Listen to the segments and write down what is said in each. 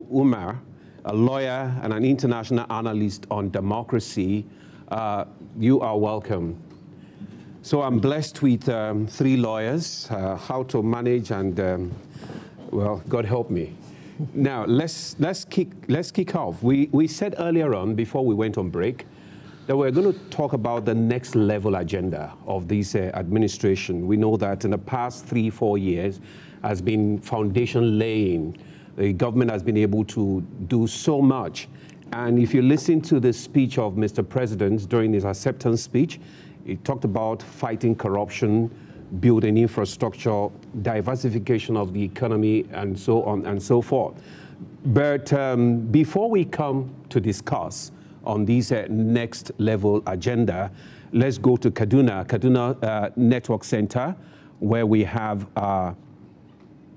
Umar, a lawyer and an international analyst on democracy. You are welcome. So I'm blessed with 3 lawyers, how to manage and, well, God help me. Now, let's kick off. We said earlier on, before we went on break, that we're going to talk about the next level agenda of this administration. We know that in the past 3-4 years has been foundation laying. The government has been able to do so much. And if you listen to the speech of Mr. President during his acceptance speech, he talked about fighting corruption, building infrastructure, diversification of the economy, and so on and so forth. But before we come to discuss on this next level agenda, let's go to Kaduna Network Center, where we have,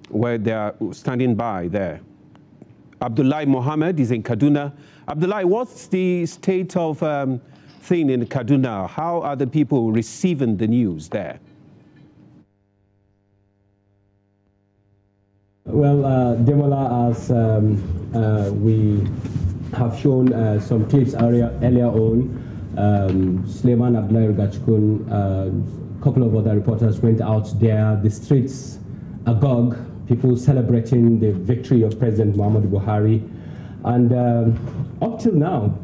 where they're standing by there. Abdullahi Mohammed is in Kaduna. Abdullahi, what's the state of thing in Kaduna? How are the people receiving the news there? Well, Demola, as we have shown some clips earlier on, Suleiman Abdullahi Gachkun, a couple of other reporters went out there, the streets agog, people celebrating the victory of President Muhammadu Buhari. And up till now,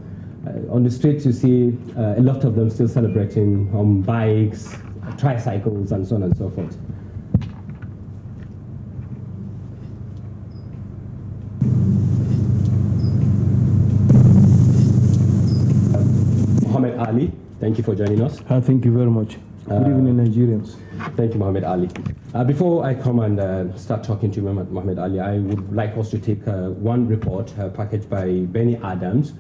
on the streets you see a lot of them still celebrating on bikes, tricycles, and so on and so forth. Mohammed Ali, thank you for joining us. Thank you very much. Good evening, Nigerians. Thank you, Mohammed Ali. Before I come and start talking to you, Mohammed Ali, I would like us to take one report packaged by Benny Adams.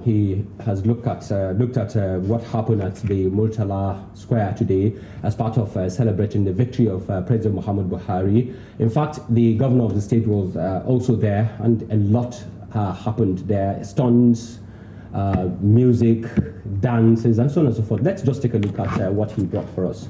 He has looked at what happened at the Murtala Square today as part of celebrating the victory of President Muhammadu Buhari. In fact, the governor of the state was also there, and a lot happened there. Stunts, music, dances, and so on and so forth. Let's just take a look at what he brought for us.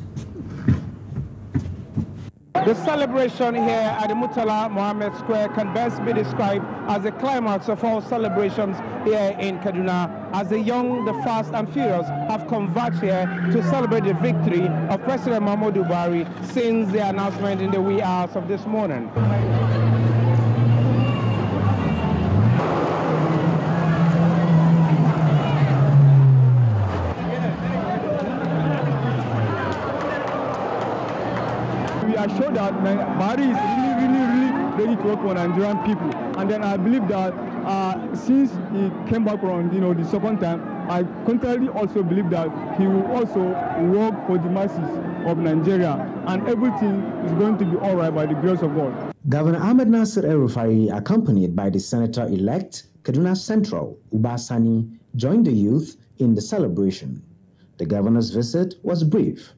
The celebration here at the Murtala Mohammed Square can best be described as the climax of all celebrations here in Kaduna, as the young, the fast, and furious have converged here to celebrate the victory of President Muhammadu Buhari since the announcement in the wee hours of this morning. Show that Buhari is really ready to work for Nigerian people, and then I believe that since he came back around, the second time, I contrarily also believe that he will also work for the masses of Nigeria, and everything is going to be all right by the grace of God. Governor Ahmed Nasir El-Rufai, accompanied by the Senator-elect Kaduna Central, Uba Sani, joined the youth in the celebration. The governor's visit was brief.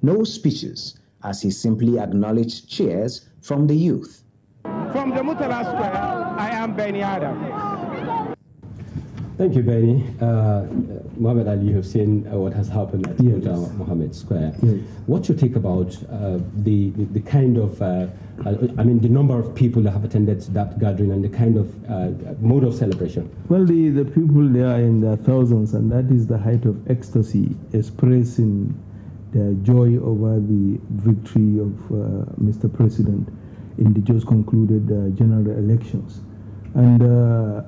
No speeches, as he simply acknowledged cheers from the youth. From the Murtala Square, I am Benny Adams. Thank you, Benny. Mohammed Ali, you have seen what has happened at Murtala Mohammed Square. Yes. What's your take about the kind of, the number of people that have attended that gathering and the kind of mode of celebration? Well, the people there are in their thousands, and that is the height of ecstasy, expressing their joy over the victory of Mr. President in the just concluded general elections. And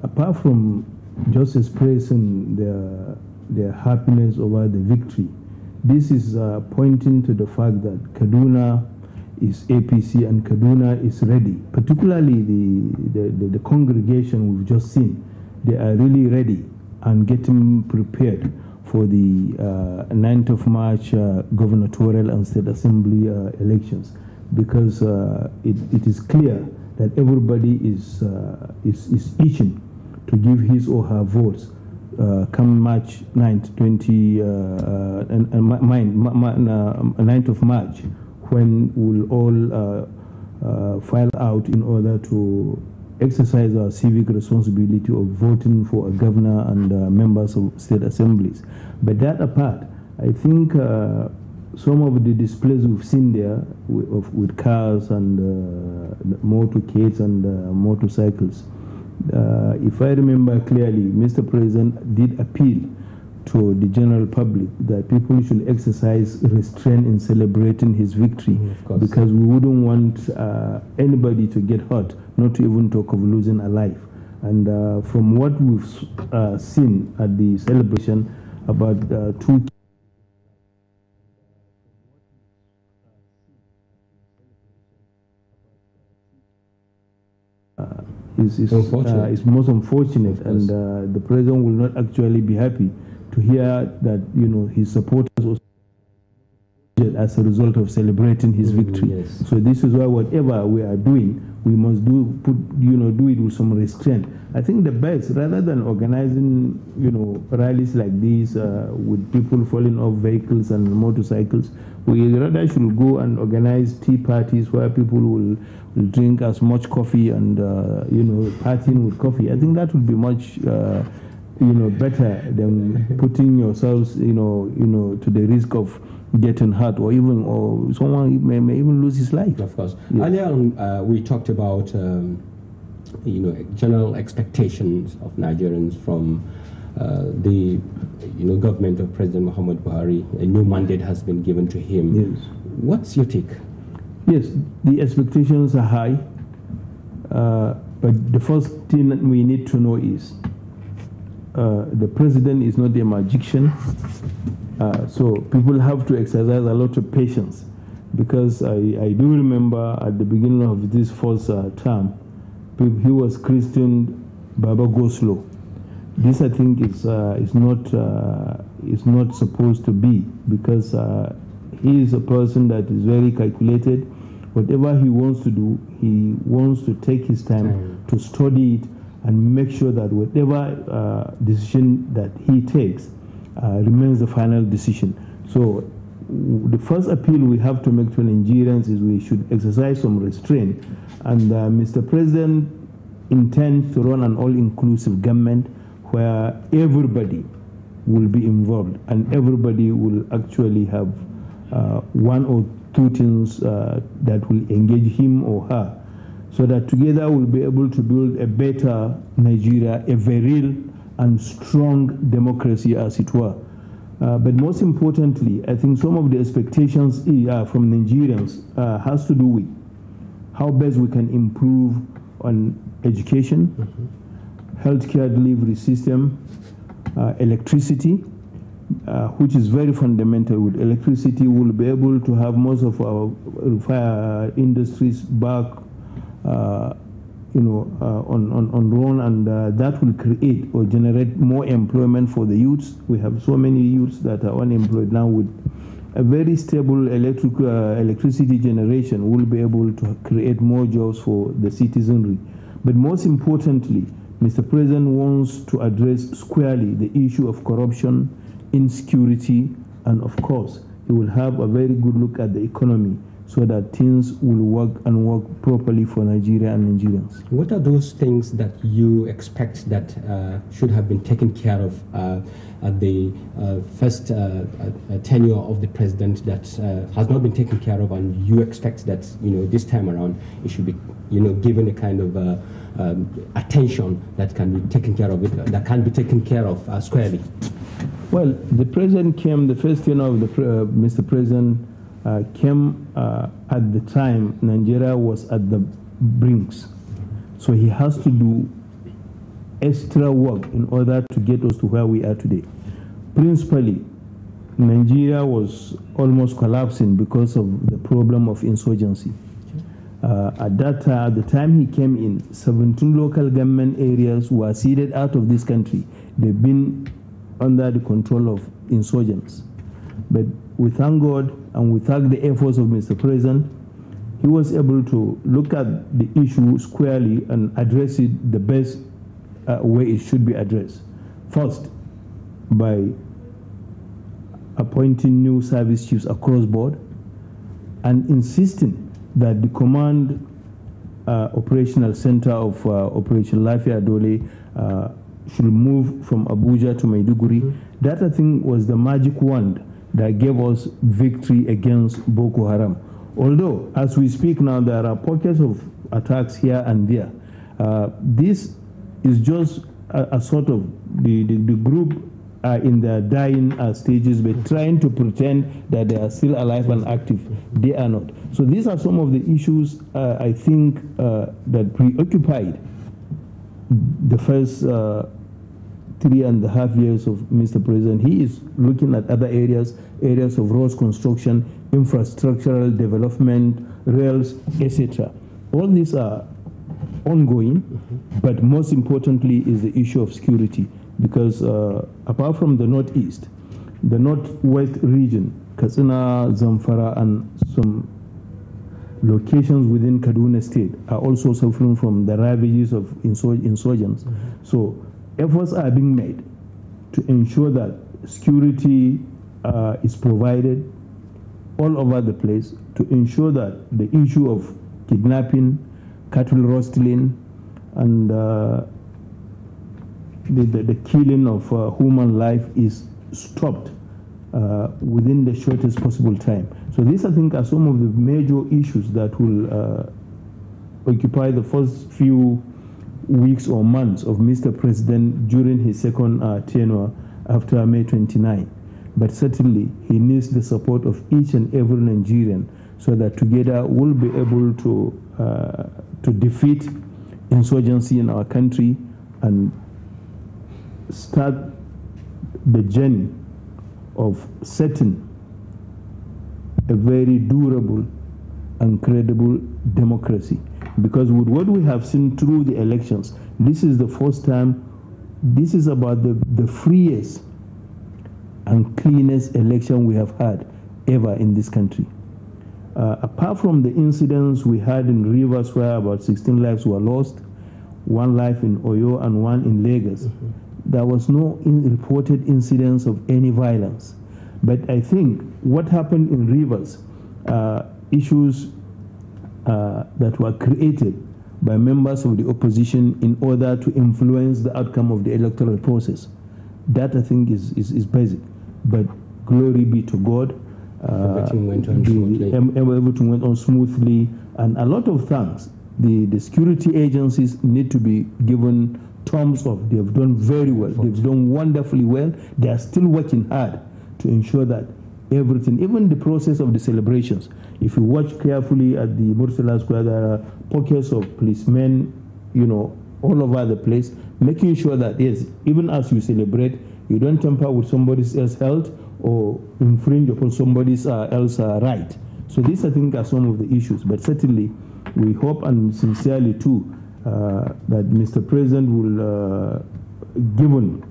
apart from just expressing their happiness over the victory, this is pointing to the fact that Kaduna is APC and Kaduna is ready. Particularly the congregation we've just seen, they are really ready and getting prepared for the 9th of March gubernatorial and state assembly elections, because it is clear that everybody is itching to give his or her votes come March 9th, 9th of March, when we'll all file out in order to exercise our civic responsibility of voting for a governor and members of state assemblies. But that apart, I think some of the displays we've seen there with cars and motorcades and motorcycles If I remember clearly, Mr. President did appeal to the general public that people should exercise restraint in celebrating his victory, because we wouldn't want anybody to get hurt, not to even talk of losing a life. And from what we've seen at the celebration, about 2 is most unfortunate, and the president will not actually be happy to hear that, you know, his supporters also as a result of celebrating his victory. Yes. So this is why whatever we are doing, we must do it with some restraint. I think the best, rather than organizing, you know, rallies like these with people falling off vehicles and motorcycles, we rather should go and organize tea parties where people will drink as much coffee and you know, partying with coffee. I think that would be much you know, better than putting yourselves, you know, to the risk of getting hurt, or someone may even lose his life. Of course. Yes. Earlier on, we talked about you know, general expectations of Nigerians from the government of President Muhammad Buhari. A new mandate has been given to him. Yes. What's your take? Yes, the expectations are high, but the first thing that we need to know is the president is not a magician, so people have to exercise a lot of patience, because I do remember at the beginning of this first term, he was christened Baba Go-Slow. This, I think, is not supposed to be, because he is a person that is very calculated. Whatever he wants to do, he wants to take his time to study it and make sure that whatever decision that he takes remains the final decision. So the first appeal we have to make to Nigerians is we should exercise some restraint. And Mr. President intends to run an all-inclusive government where everybody will be involved and everybody will actually have one or two things that will engage him or her, so that together we'll be able to build a better Nigeria, a very and strong democracy, as it were. But most importantly, I think some of the expectations from Nigerians has to do with how best we can improve on education, healthcare delivery system, electricity, which is very fundamental. With electricity, we'll be able to have most of our industries back, on run, and that will create or generate more employment for the youths. We have so many youths that are unemployed now. With a very stable electricity generation, we'll be able to create more jobs for the citizenry. But most importantly, Mr. President wants to address squarely the issue of corruption, insecurity, and of course, he will have a very good look at the economy so that things will work and work properly for Nigeria and Nigerians. What are those things that you expect that should have been taken care of at the first tenure of the president that has not been taken care of, and you expect that, you know, this time around it should be, you know, given a kind of attention that can be taken care of, that can be taken care of squarely? Well, the president came, the first tenure of Mr. President came at the time Nigeria was at the brinks. So he has to do extra work in order to get us to where we are today. Principally, Nigeria was almost collapsing because of the problem of insurgency. At the time he came in, 17 local government areas were ceded out of this country. They've been under the control of insurgents. But we thank God and we thank the efforts of Mr. President. He was able to look at the issue squarely and address it the best way it should be addressed. First, by appointing new service chiefs across board and insisting that the command operational center of Operation Lafia Dole should move from Abuja to Maiduguri. That, I think, was the magic wand that gave us victory against Boko Haram. Although, as we speak now, there are pockets of attacks here and there. This is just a sort of the group are in their dying stages, but trying to pretend that they are still alive and active. They are not. So these are some of the issues I think that preoccupied the first 3.5 years of Mr. President. He is looking at other areas of roads construction, infrastructural development, rails, etc. All these are ongoing, but most importantly is the issue of security. Because apart from the northeast, the northwest region, Katsina, Zamfara, and some locations within Kaduna State are also suffering from the ravages of insurgents. So efforts are being made to ensure that security is provided all over the place, to ensure that the issue of kidnapping, cattle rustling, and the killing of human life is stopped within the shortest possible time. So these, I think, are some of the major issues that will occupy the first few weeks or months of Mr. President during his second tenure after May 29. But certainly, he needs the support of each and every Nigerian so that together we'll be able to defeat insurgency in our country and start the journey of setting a very durable and credible democracy. Because with what we have seen through the elections, this is the first time, this is about the freest and cleanest election we have had ever in this country. Apart from the incidents we had in Rivers where about 16 lives were lost, 1 life in Oyo and 1 in Lagos, there was no reported incidents of any violence. But I think what happened in Rivers, issues that were created by members of the opposition in order to influence the outcome of the electoral process. That, I think, is basic. But glory be to God. Everything went on smoothly. Everything went on smoothly. And a lot of thanks. The security agencies need to be given thumbs up. They have done very well. They've done wonderfully well. They are still working hard to ensure that everything, even the process of the celebrations, if you watch carefully at the Murtala Square, there are pockets of policemen, all over the place, making sure that, yes, even as you celebrate, you don't tamper with somebody else's health or infringe upon somebody else's right. So these, I think, are some of the issues. But certainly, we hope and sincerely, too, that Mr. President will, given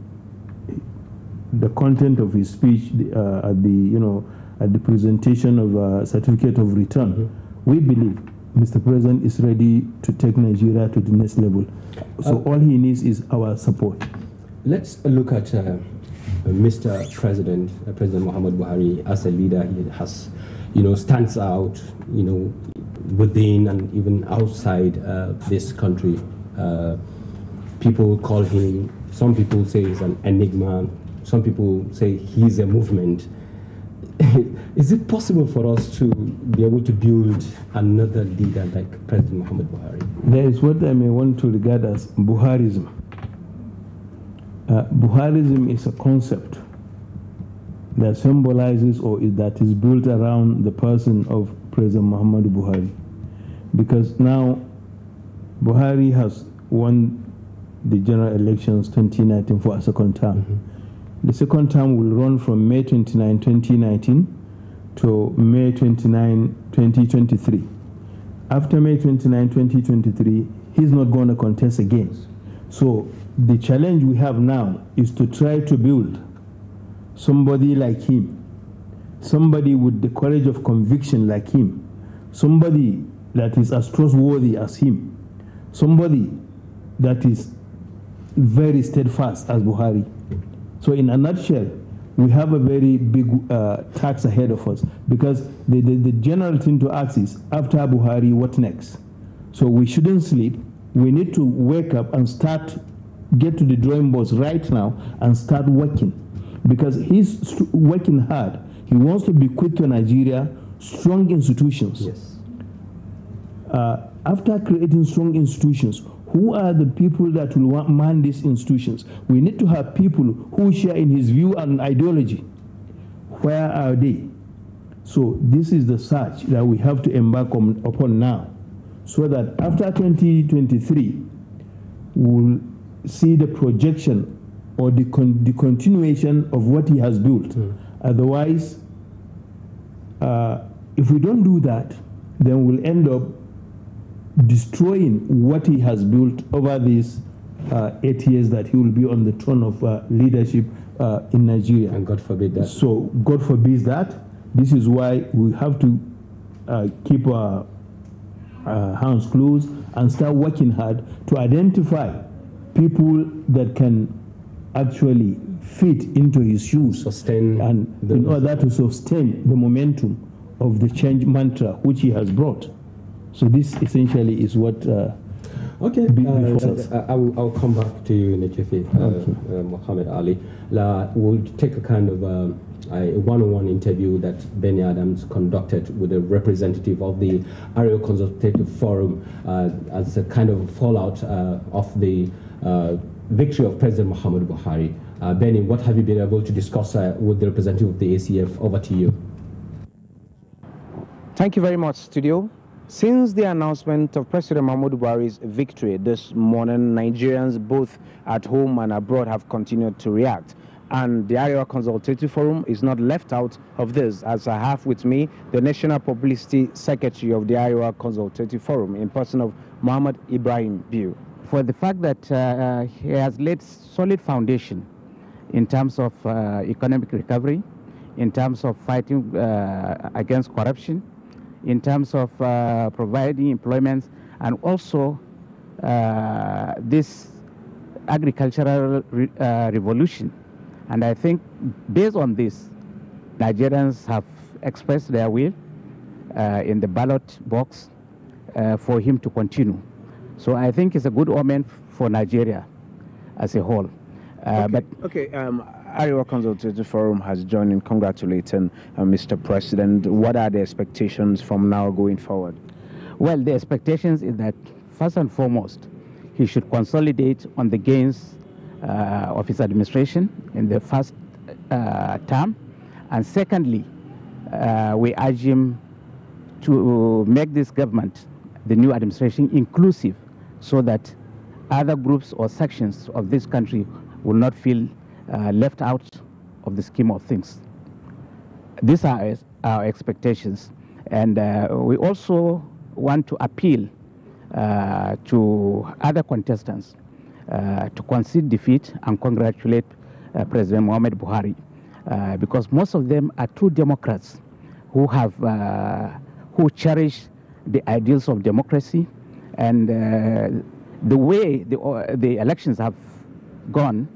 the content of his speech at the presentation of a certificate of return, we believe Mr. President is ready to take Nigeria to the next level. So all he needs is our support. Let's look at Mr. President, President Muhammad Buhari as a leader. He has, stands out, within and even outside this country. People call him, some people say he's an enigma, some people say he's a movement. Is it possible for us to be able to build another leader like President Muhammad Buhari? There is what I may want to regard as Buharism. Buharism is a concept that symbolizes or that is built around the person of President Muhammad Buhari. Because now Buhari has won the general elections 2019 for a second term. The second term will run from May 29, 2019 to May 29, 2023. After May 29, 2023, he's not going to contest again. So the challenge we have now is to try to build somebody like him, somebody with the courage of conviction like him, somebody that is as trustworthy as him, somebody that is very steadfast as Buhari. So in a nutshell, we have a very big task ahead of us, because the general thing to ask is, after Buhari, what next? So we shouldn't sleep. We need to wake up and get to the drawing boards right now and start working, because he's working hard. He wants to bequeath to Nigeria strong institutions. Yes. After creating strong institutions, Who are the people that will man these institutions? We need to have people who share in his view and ideology. Where are they? So this is the search that we have to embark upon now, so that after 2023, we'll see the projection or the continuation of what he has built. Otherwise, if we don't do that, then we'll end up destroying what he has built over these 8 years that he will be on the throne of leadership in Nigeria. And God forbid that. So God forbids that. This is why we have to keep our hands closed and start working hard to identify people that can actually fit into his shoes, sustain, and in order to sustain the momentum of the change mantra which he has brought. So this essentially is what. Okay, I'll come back to you, Nechefi, Mohammed Ali. We'll take a kind of a one-on-one interview that Benny Adams conducted with a representative of the Arewa Consultative Forum as a kind of fallout of the victory of President Muhammadu Buhari. Benny, what have you been able to discuss with the representative of the ACF? Over to you. Thank you very much, studio. Since the announcement of President Muhammadu Buhari's victory this morning, Nigerians both at home and abroad have continued to react. And the Arewa Consultative Forum is not left out of this, as I have with me the National Publicity Secretary of the Arewa Consultative Forum in person of Muhammad Ibrahim Biu. For the fact that he has laid solid foundation in terms of economic recovery, in terms of fighting against corruption, in terms of providing employment, and also this agricultural revolution. And I think based on this, Nigerians have expressed their will in the ballot box for him to continue. So I think it's a good omen for Nigeria as a whole. Arewa Consultative Forum has joined in congratulating Mr. President. What are the expectations from now going forward? Well, the expectations is that first and foremost, he should consolidate on the gains of his administration in the first term. And secondly, we urge him to make this government, the new administration, inclusive, so that other groups or sections of this country will not feel left out of the scheme of things. These are our expectations. And we also want to appeal to other contestants to concede defeat and congratulate President Muhammadu Buhari, because most of them are true Democrats who have who cherish the ideals of democracy, and the way the elections have gone.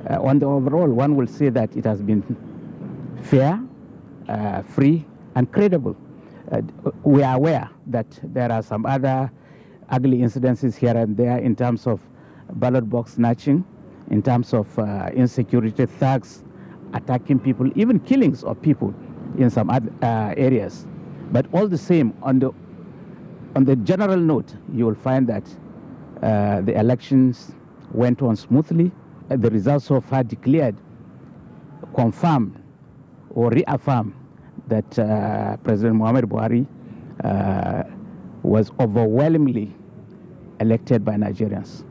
On the overall, one will say that it has been fair, free, and credible. We are aware that there are some other ugly incidences here and there in terms of ballot box snatching, in terms of insecurity, thugs attacking people, even killings of people in some other areas. But all the same, on the general note, you will find that the elections went on smoothly. The results so far declared confirm or reaffirm that President Muhammadu Buhari was overwhelmingly elected by Nigerians.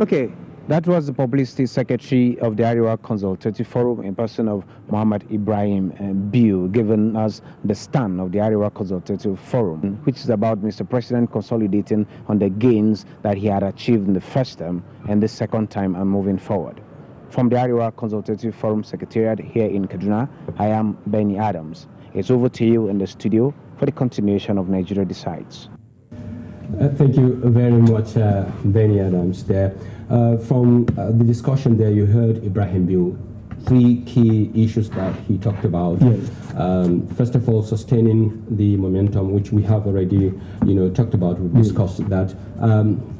Okay, that was the Publicity Secretary of the Arewa Consultative Forum in person of Muhammad Ibrahim Biu, giving us the stand of the Arewa Consultative Forum, which is about Mr. President consolidating on the gains that he had achieved in the first term and the second time and moving forward. From the Arewa Consultative Forum Secretariat here in Kaduna, I am Benny Adams. It's over to you in the studio for the continuation of Nigeria Decides. Thank you very much, Benny Adams there. From the discussion there, you heard Ibrahim Biu. 3 key issues that he talked about. Yes. First of all, sustaining the momentum, which we have already, talked about. We've discussed that.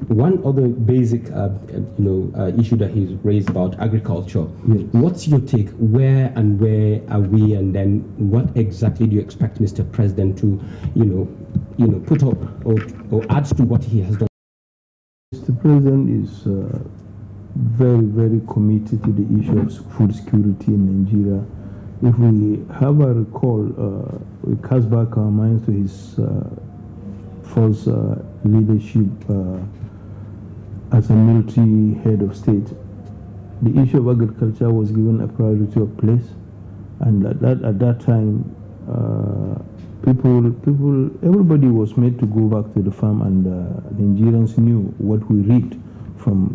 One other basic, issue that he's raised about agriculture. Yes. What's your take? Where are we? And then, what exactly do you expect Mr. President to, put up or add to what he has done? Mr. President is very, very committed to the issue of food security in Nigeria. If we have a recall, we cast back our minds to his first leadership as a military head of state. The issue of agriculture was given a priority of place, and at that time, everybody was made to go back to the farm, and Nigerians knew what we reaped from,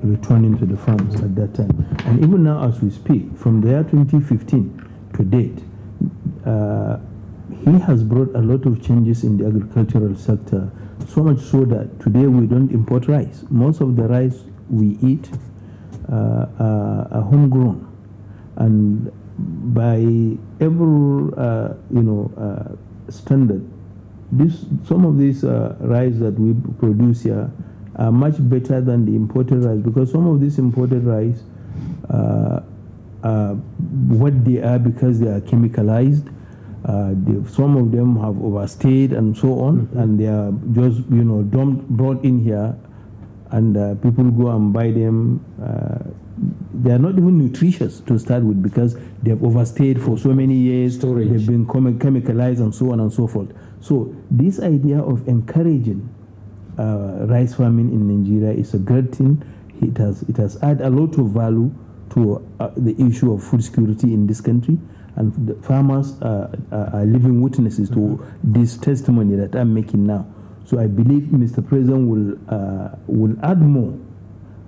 returning to the farms at that time. And even now, as we speak, from the year 2015 to date, he has brought a lot of changes in the agricultural sector, so much so that today we don't import rice. Most of the rice we eat are homegrown, and by every standard, some of these rice that we produce here are much better than the imported rice, because some of these imported rice what they are because they are chemicalized. Some of them have overstayed and so on, and they are just brought in here, and people go and buy them. They are not even nutritious to start with, because they have overstayed for so many years. Storage. They've been chemicalized and so on and so forth. So this idea of encouraging rice farming in Nigeria is a great thing. It has added a lot of value to the issue of food security in this country, and the farmers are living witnesses to this testimony that I'm making now. So I believe Mr. President will add more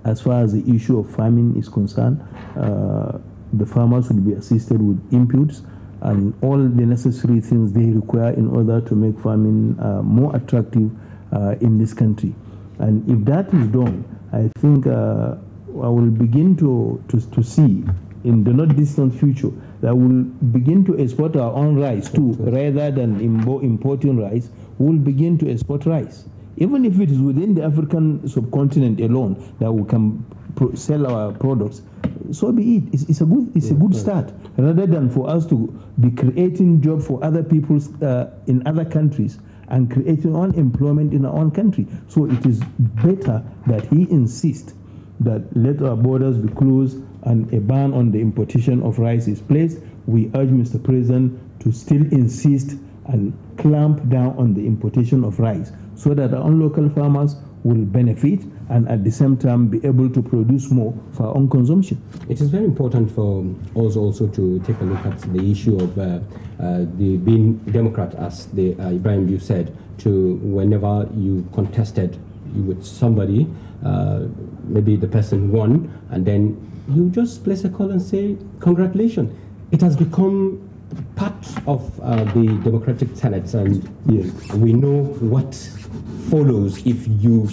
as far as the issue of farming is concerned. The farmers will be assisted with inputs and all the necessary things they require in order to make farming more attractive in this country. And if that is done, I think I will begin to see in the not distant future that we'll begin to export our own rice too, rather than importing rice. We'll begin to export rice, even if it is within the African subcontinent alone that we can sell our products. So be it. It's a good start, rather than for us to be creating jobs for other people in other countries and creating unemployment in our own country. So it is better that he insists that let our borders be closed and a ban on the importation of rice is placed. We urge Mr. President to still insist and clamp down on the importation of rice, so that our own local farmers will benefit and at the same time be able to produce more for our own consumption. It is very important for us also to take a look at the issue of the being Democrat, as the Ibrahim, you said, to whenever you contested with somebody, maybe the person won, and then you just place a call and say, congratulations. It has become part of the Democratic Senate, and yes, we know what follows if you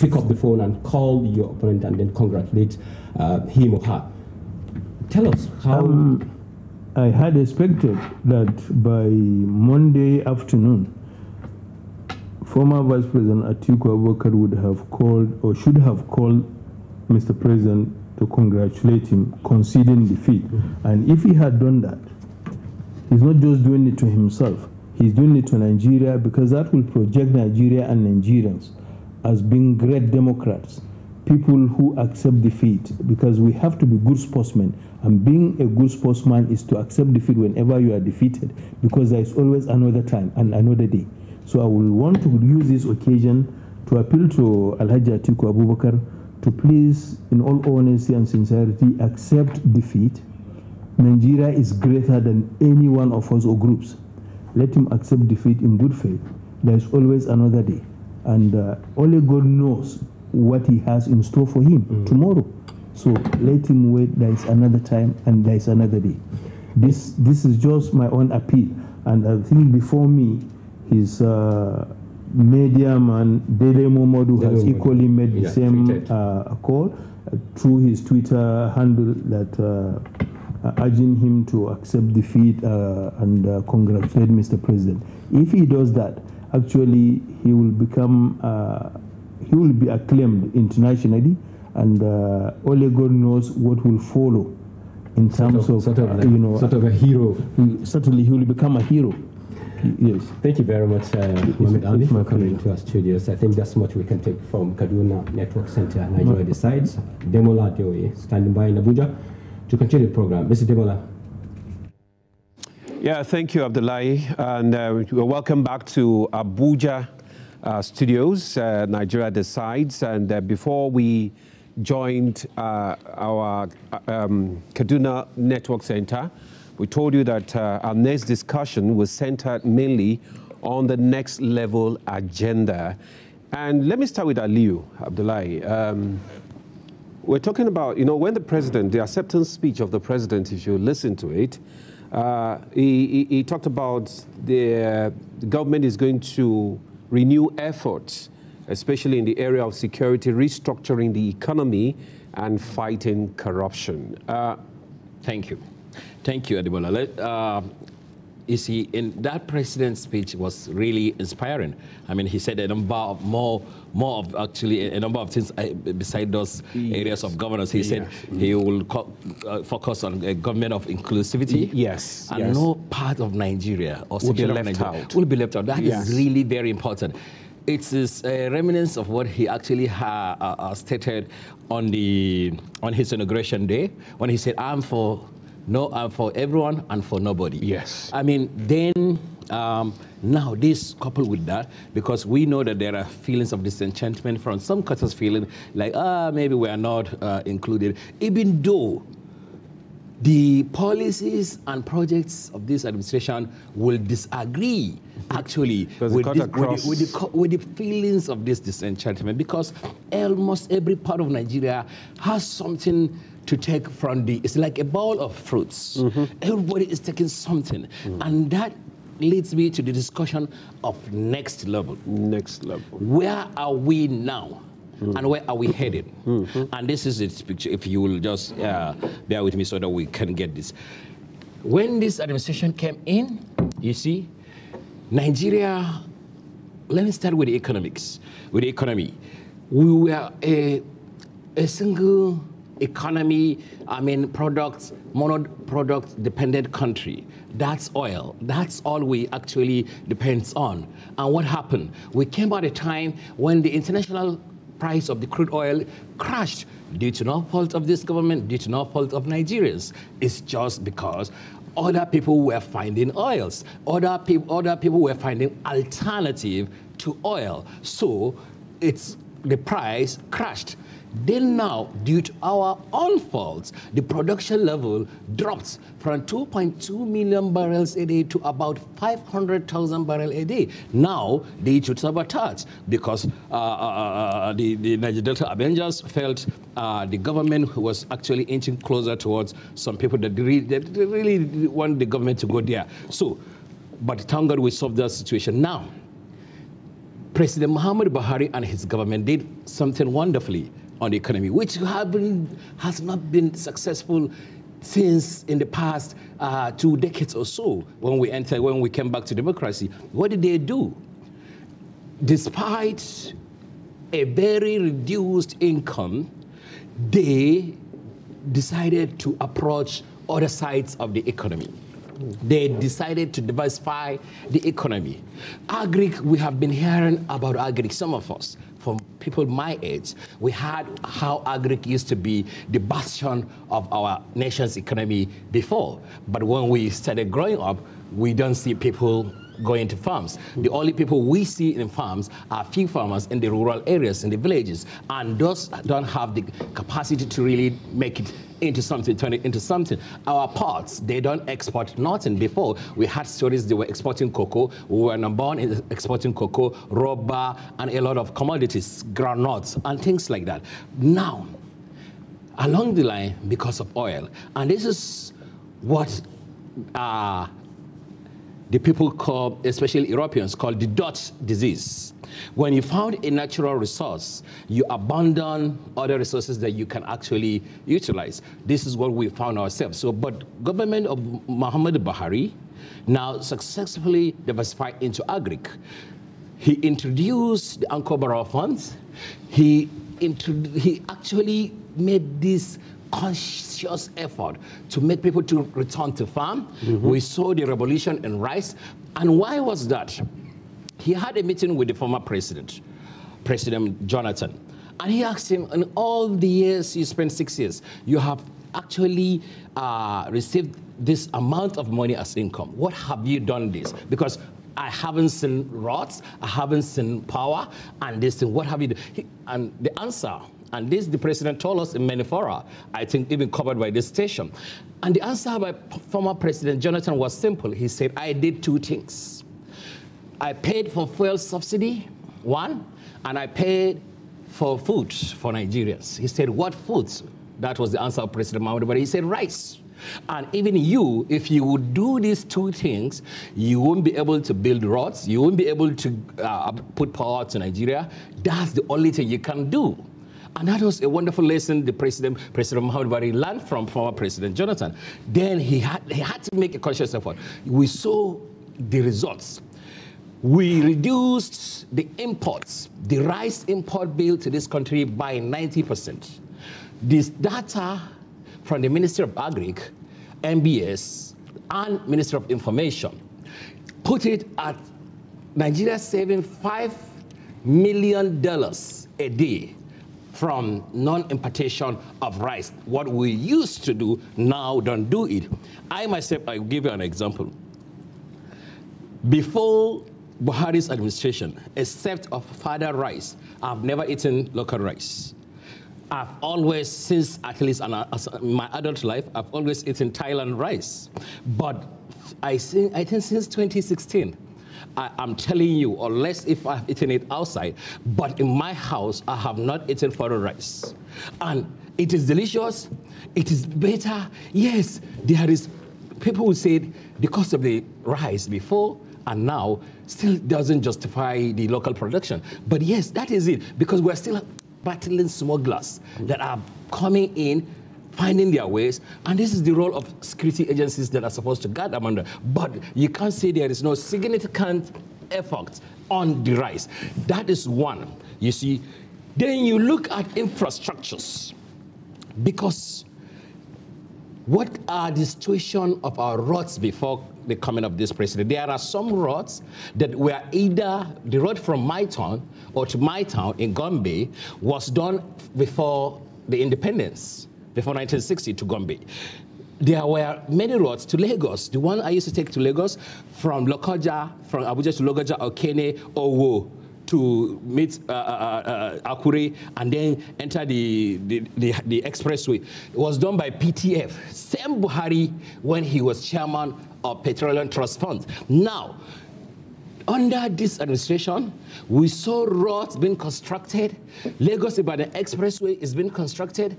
pick up the phone and call your opponent and then congratulate him or her. Tell us how. I had expected that by Monday afternoon, former Vice President Atiku Abubakar would have called, or should have called, Mr. President to congratulate him, conceding defeat. And if he had done that, he's not just doing it to himself, he's doing it to Nigeria, because that will project Nigeria and Nigerians as being great Democrats, people who accept defeat, because we have to be good sportsmen, and being a good sportsman is to accept defeat whenever you are defeated, because there is always another time and another day. So I will want to use this occasion to appeal to Alhaji Atiku Abubakar to please, in all honesty and sincerity, accept defeat. Nigeria is greater than any one of us or groups. Let him accept defeat in good faith. There is always another day, and only God knows what he has in store for him tomorrow. So let him wait. There is another time and there is another day. This is just my own appeal, and I think before me, his media man Dele Momodu has equally made the same call through his Twitter handle, that urging him to accept defeat and congratulate Mr. President. If he does that, actually he will become he will be acclaimed internationally, and only God knows what will follow in terms of sort of a hero. Certainly he will become a hero. Yes. Thank you very much, Mohammed Ali, for coming to our studios. I think that's much we can take from Kaduna Network Center, Nigeria Decides. Demola Adeoye, standing by in Abuja to continue the program. Mr. Demola. Yeah, thank you, Abdullahi. And you're welcome back to Abuja studios, Nigeria Decides. And before we joined our Kaduna Network Center, we told you that our next discussion was centered mainly on the next level agenda. And let me start with Aliyu, Abdullahi. We're talking about, when the president, the acceptance speech of the president, if you listen to it, he talked about the government is going to renew efforts, especially in the area of security, restructuring the economy and fighting corruption. Thank you. Thank you, Adebola. You see, in that president's speech was really inspiring. I mean, he said a number of more of actually a number of things beside those areas of governance. He said he will focus on a government of inclusivity. Yes. And no part of Nigeria or will be left out. Will be left out. That is really very important. It is a remnants of what he actually stated on his inauguration day when he said, I'm for everyone and for nobody. Yes. I mean, then now this coupled with that, because we know that there are feelings of disenchantment from some quarters feeling like, maybe we are not included, even though the policies and projects of this administration will disagree actually with the feelings of this disenchantment, because almost every part of Nigeria has something to take from it's like a bowl of fruits. Everybody is taking something. And that leads me to the discussion of next level. Next level. Where are we now? And where are we headed? And this is its picture, if you will just bear with me so that we can get this. When this administration came in, you see, Nigeria, let me start with the economics. With the economy, we were a single economy, mono-product dependent country. That's oil. That's all we actually depends on. And what happened? We came at a time when the international price of the crude oil crashed due to no fault of this government, due to no fault of Nigerians. It's just because other people were finding oils. Other people were finding alternative to oil. So the price crashed. Then now, due to our own faults, the production level dropped from 2.2 million barrels a day to about 500,000 barrels a day. Now, due to sabotage, because the Niger Delta Avengers felt the government was actually inching closer towards some people that really want the government to go there. So, but thank God we solved that situation. Now, President Muhammad Buhari and his government did something wonderfully on the economy, which has not been successful since in the past 2 decades or so when we came back to democracy. What did they do? Despite a very reduced income, they decided to approach other sides of the economy. They decided to diversify the economy. Agric, we have been hearing about agric, some of us, from people my age. We had how agric used to be the bastion of our nation's economy before. But when we started growing up, we don't see people going to farms. The only people we see in farms are few farmers in the rural areas, in the villages, and those don't have the capacity to really make it into something, turn it into something. Our ports, they don't export nothing. Before, we had stories they were exporting cocoa. We were number one in exporting cocoa, rubber, and a lot of commodities, groundnuts, and things like that. Now, along the line, because of oil, and this is what the people call, especially Europeans, call the Dutch disease. When you found a natural resource, you abandon other resources that you can actually utilize. This is what we found ourselves. So, but government of Muhammad Buhari now successfully diversified into agric. He introduced the Anko Barrow funds. He actually made this conscious effort to make people to return to farm. We saw the revolution in rice. And why was that? He had a meeting with the former president, President Jonathan, and he asked him, in all the years you spent 6 years, you have actually received this amount of money as income. What have you done this? Because I haven't seen rods, I haven't seen power, and this thing, what have you done? And the answer, and this the president told us in many fora, I think even covered by this station, and the answer by former President Jonathan was simple. He said, I did two things. I paid for fuel subsidy, one, and I paid for food for Nigerians. He said, what foods? That was the answer of President Muhammadu Buhari. He said, rice. And even you, if you would do these two things, you won't be able to build roads, you won't be able to put power to Nigeria. That's the only thing you can do. And that was a wonderful lesson the President Muhammadu Buhari learned from former President Jonathan. Then he had to make a conscious effort. We saw the results. We reduced the imports, the rice import bill to this country by 90%. This data from the Ministry of Agri, MBS, and Ministry of Information put it at Nigeria saving $5 million a day from non-importation of rice. What we used to do, now don't do it. I myself, I'll give you an example. Before Buhari's administration, except of father rice, I've never eaten local rice. I've always, since at least my adult life, I've always eaten Thailand rice. But I think since 2016, I'm telling you, unless if I've eaten it outside, but in my house, I have not eaten foreign rice. And it is delicious, it is better. Yes, there is, people who said the cost of the rice before and now still doesn't justify the local production. But yes, that is it, because we're still battling smugglers that are coming in, finding their ways, and this is the role of security agencies that are supposed to guard Amanda. But you can't say there is no significant effort on the rice. That is one, you see. Then you look at infrastructures, because what are the situation of our roads before the coming of this president? There are some roads that were either the road from my town or to my town in Gombe was done before the independence, before 1960 to Gombe. There were many roads to Lagos. The one I used to take to Lagos from Lokoja, from Abuja to Lokoja, Okene, Owo, to meet Akure and then enter the expressway. It was done by PTF. Same Buhari when he was chairman of Petroleum Trust Fund. Now, under this administration, we saw roads being constructed. Lagos-Ibadan Expressway is being constructed.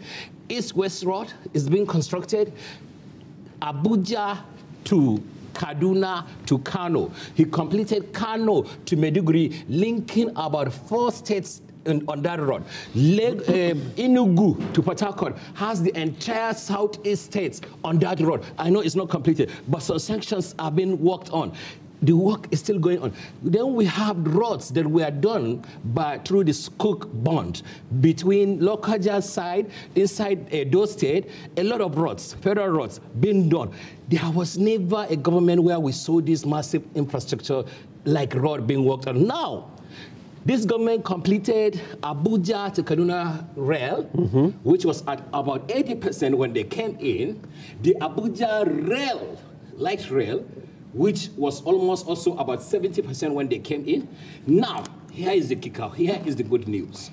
East-West Road is being constructed. Abuja to Kaduna to Kano. He completed Kano to Maiduguri, linking about 4 states on that road. Enugu to Port Harcourt has the entire southeast states on that road. I know it's not completed, but some sections are being worked on. The work is still going on. Then we have roads that were done through the Skook bond between Lokoja side, inside Edo State, a lot of roads, federal roads, being done. There was never a government where we saw this massive infrastructure like road being worked on. Now, this government completed Abuja to Kaduna rail, which was at about 80% when they came in. The Abuja rail, light rail, which was almost also about 70% when they came in. Now, here is the kicker. Here is the good news.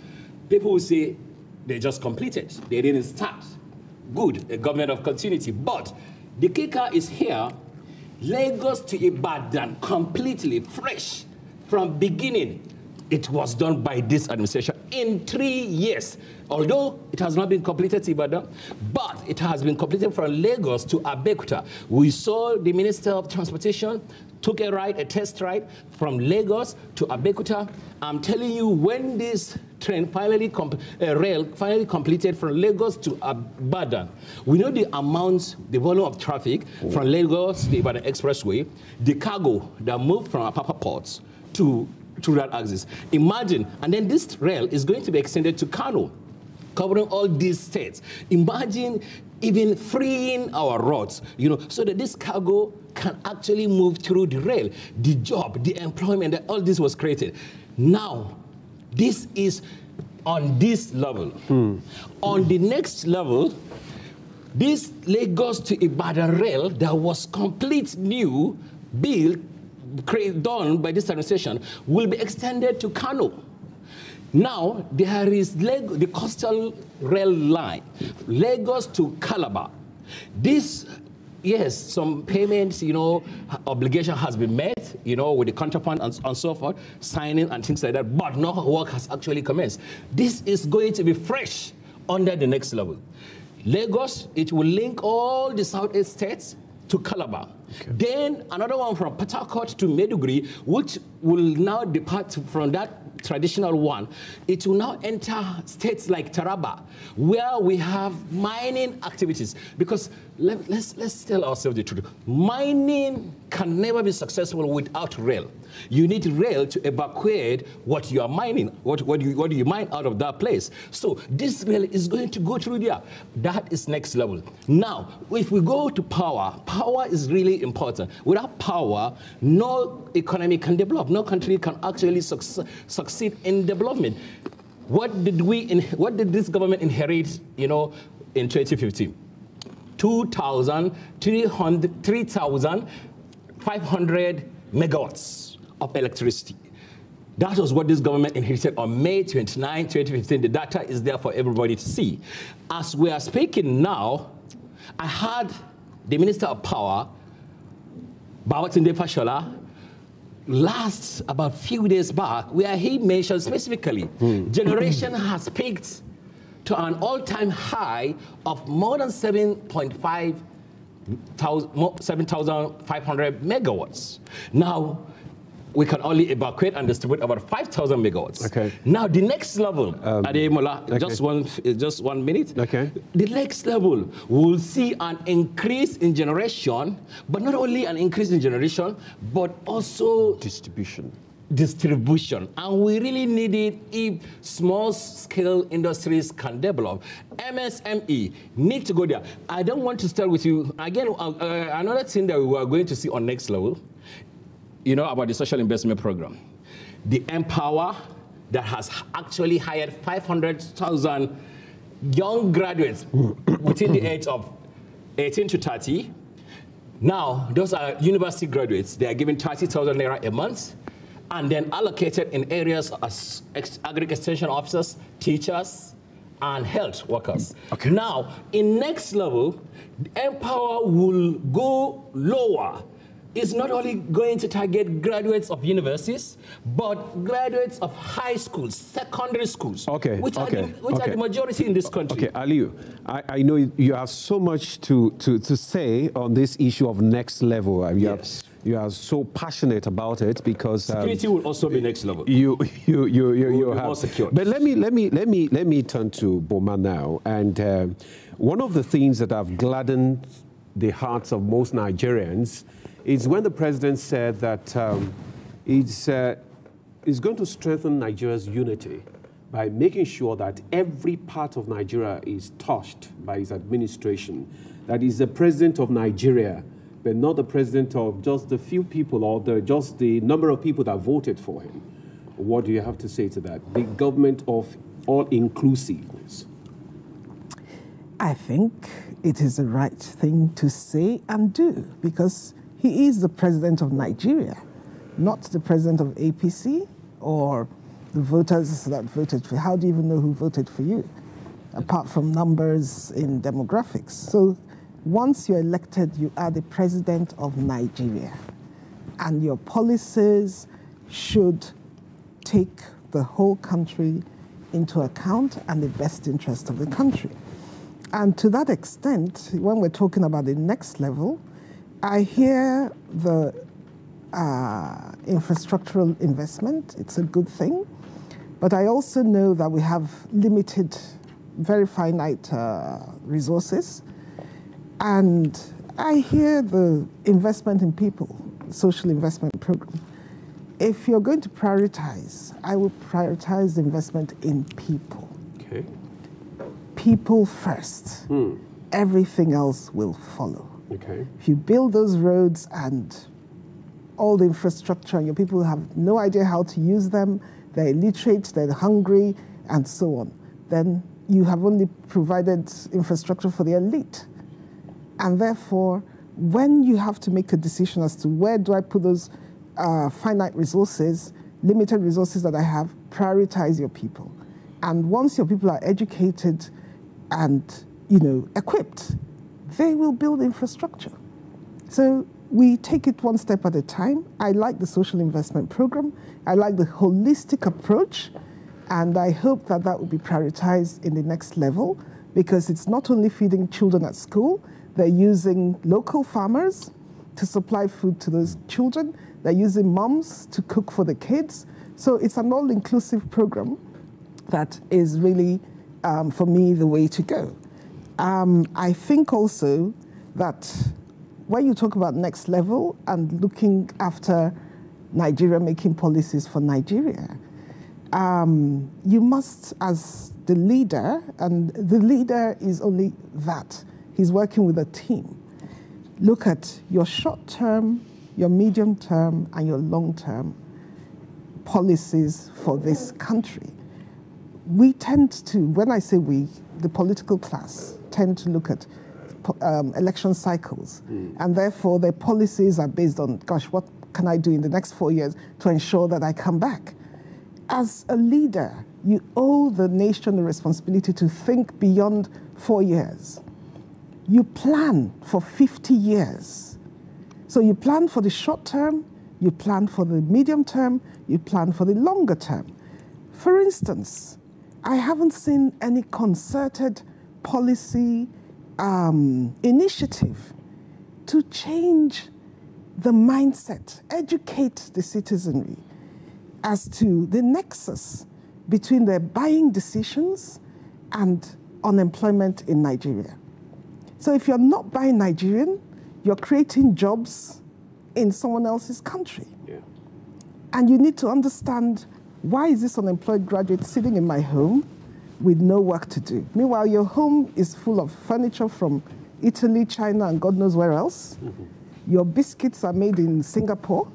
People will say they just completed. They didn't start. Good, a government of continuity. But the kicker is here. Lagos to Ibadan, completely fresh from beginning. It was done by this administration in 3 years. Although it has not been completed to Ibadan, but it has been completed from Lagos to Abeokuta. We saw the Minister of Transportation took a test ride from Lagos to Abeokuta. I'm telling you, when this train rail finally completed from Lagos to Ibadan, we know the amount, the volume of traffic from Lagos to the Ibadan Expressway, the cargo that moved from Apapa ports to that axis. Imagine, and then this rail is going to be extended to Kano. covering all these states. Imagine even freeing our roads, so that this cargo can actually move through the rail. The job, the employment, all this was created. Now, this is on this level. On the next level, this Lagos to Ibadan rail that was complete new, built, done by this administration, will be extended to Kano. Now, there is the coastal rail line, Lagos to Calabar. This, yes, some payments, obligation has been met, with the counterpart and so forth, signing and things like that, but no work has actually commenced. This is going to be fresh under the next level. Lagos, it will link all the southeast states to Calabar. Okay. Then another one from Port Harcourt to Maiduguri, which will now depart from that traditional one. It will now enter states like Taraba, where we have mining activities. Because let's tell ourselves the truth. Mining can never be successful without rail. You need rail to evacuate what you are mining, what do you mine out of that place. So this rail is going to go through there. That is next level. Now, if we go to power, power is really important. Without power, no economy can develop. No country can actually succeed in development. What did this government inherit, in 2015? 3,500 megawatts of electricity. That was what this government inherited on May 29, 2015. The data is there for everybody to see. As we are speaking now, I had the Minister of Power, Babatunde Fashola, last about few days back, where he mentioned specifically, generation has peaked to an all-time high of more than 7,500 megawatts. Now, we can only evacuate and distribute about 5,000 megawatts. Okay. Now, the next level, Ademola, okay. just one minute. Okay. The next level will see an increase in generation, but not only an increase in generation, but also distribution. And we really need it if small-scale industries can develop. MSME need to go there. I don't want to start with you. Again, another thing that we are going to see on next level, about the social investment program. The Empower that has actually hired 500,000 young graduates within the age of 18 to 30. Now, those are university graduates. They are given 30,000 naira a month and then allocated in areas as agri extension officers, teachers, and health workers. Okay. Now, in next level, Empower will go lower. Is not only going to target graduates of universities, but graduates of high schools, secondary schools, which are the majority in this country. Okay, Aliu, I know you have so much to say on this issue of next level. Yes. You are so passionate about it because security will also be next level. You have more secure. But let me turn to Boma now. And one of the things that have gladdened the hearts of most Nigerians is when the president said that it's going to strengthen Nigeria's unity by making sure that every part of Nigeria is touched by his administration. That he's the president of Nigeria, but not the president of just the few people or just the number of people that voted for him. What do you have to say to that? The government of all inclusiveness. I think it is the right thing to say and do because he is the president of Nigeria, not the president of APC or the voters that voted for you. How do you even know who voted for you, apart from numbers in demographics? So once you're elected, you are the president of Nigeria. And your policies should take the whole country into account and the best interest of the country. And to that extent, when we're talking about the next level, I hear the infrastructural investment. It's a good thing. But I also know that we have limited, very finite resources. And I hear the investment in people, social investment program. If you're going to prioritize, I would prioritize the investment in people. Okay. people first, everything else will follow. Okay. If you build those roads and all the infrastructure and your people have no idea how to use them, they're illiterate, they're hungry, and so on, then you have only provided infrastructure for the elite. And therefore, when you have to make a decision as to where do I put those finite resources, limited resources that I have, prioritize your people. And once your people are educated and, equipped, they will build infrastructure. So we take it one step at a time. I like the social investment program. I like the holistic approach. And I hope that that will be prioritized in the next level, because it's not only feeding children at school, they're using local farmers to supply food to those children. They're using moms to cook for the kids. So it's an all-inclusive program that is really, for me, the way to go. I think also that when you talk about next level and looking after Nigeria, making policies for Nigeria, you must, as the leader, and the leader is only that, he's working with a team, look at your short-term, your medium-term, and your long-term policies for this country. We tend to, when I say we, the political class, tend to look at election cycles, and therefore their policies are based on, gosh, what can I do in the next 4 years to ensure that I come back? As a leader, you owe the nation the responsibility to think beyond 4 years. You plan for 50 years. So you plan for the short term, you plan for the medium term, you plan for the longer term. For instance, I haven't seen any concerted policy initiative to change the mindset, educate the citizenry as to the nexus between their buying decisions and unemployment in Nigeria. So if you're not buying Nigerian, you're creating jobs in someone else's country. Yeah. And you need to understand, why is this unemployed graduate sitting in my home with no work to do? Meanwhile, your home is full of furniture from Italy, China, and God knows where else. Your biscuits are made in Singapore.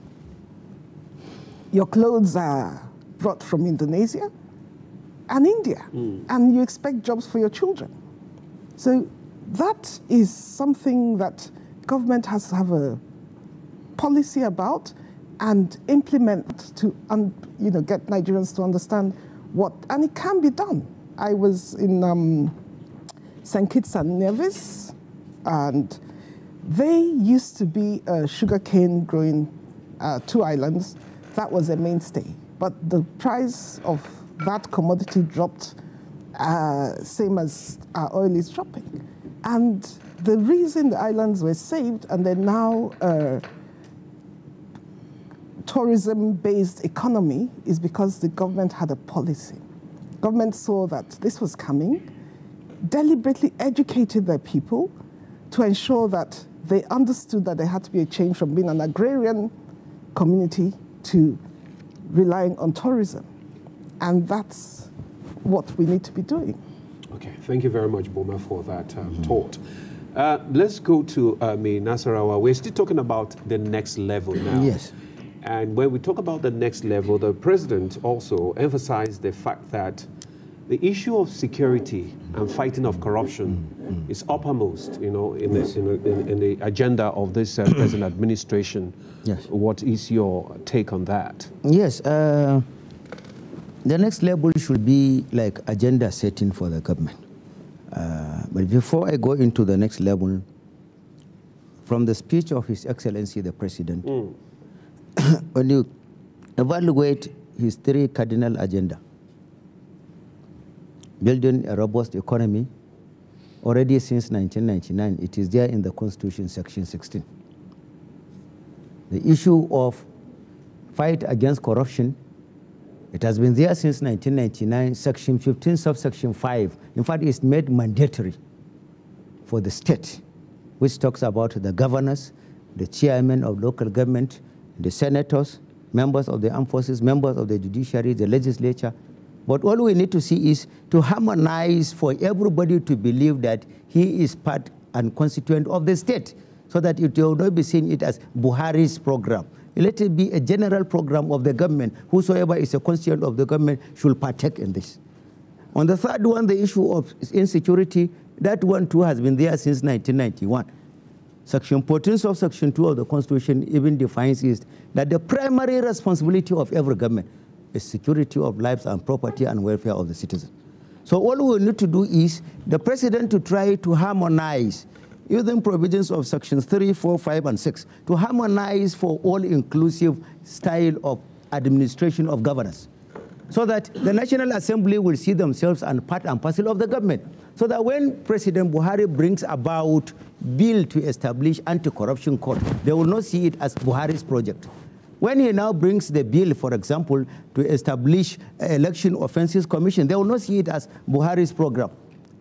Your clothes are brought from Indonesia and India. And you expect jobs for your children. So that is something that government has to have a policy about and implement to get Nigerians to understand what, and it can be done. I was in St. Kitts and Nevis, and they used to be a sugarcane growing 2 islands. That was a mainstay. But the price of that commodity dropped, same as our oil is dropping. And the reason the islands were saved, and they're now a tourism-based economy, is because the government had a policy. Government saw that this was coming, deliberately educated their people to ensure that they understood that there had to be a change from being an agrarian community to relying on tourism. And that's what we need to be doing. Okay, thank you very much, Boma, for that thought. Let's go to Nasarawa. We're still talking about the next level now. Yes. And when we talk about the next level, the president also emphasized the fact that the issue of security and fighting of corruption is uppermost, in the agenda of this present administration. Yes. What is your take on that? Yes. The next level should be like agenda setting for the government. But before I go into the next level, from the speech of His Excellency the President, when you evaluate his 3 cardinal agenda, building a robust economy, already since 1999, it is there in the Constitution, Section 16. The issue of fight against corruption, it has been there since 1999, Section 15, subsection 5. In fact, it's made mandatory for the state, which talks about the governors, the chairman of local government, the senators, members of the armed forces, members of the judiciary, the legislature, But all we need to see is to harmonize for everybody to believe that he is part and constituent of the state, so that it will not be seen it as Buhari's program. Let it be a general program of the government. Whosoever is a constituent of the government should partake in this. On the third one, the issue of insecurity, that one too has been there since 1991. Section 14 of Section 2 of the Constitution even defines is that the primary responsibility of every government is security of lives and property and welfare of the citizens. So all we need to do is the president to try to harmonize using provisions of Sections 3, 4, 5, and 6 to harmonize for all-inclusive style of administration of governance, so that the National Assembly will see themselves as part and parcel of the government. So that when President Buhari brings about bill to establish anti-corruption court, they will not see it as Buhari's project. When he now brings the bill, for example, to establish Election Offences Commission, they will not see it as Buhari's program.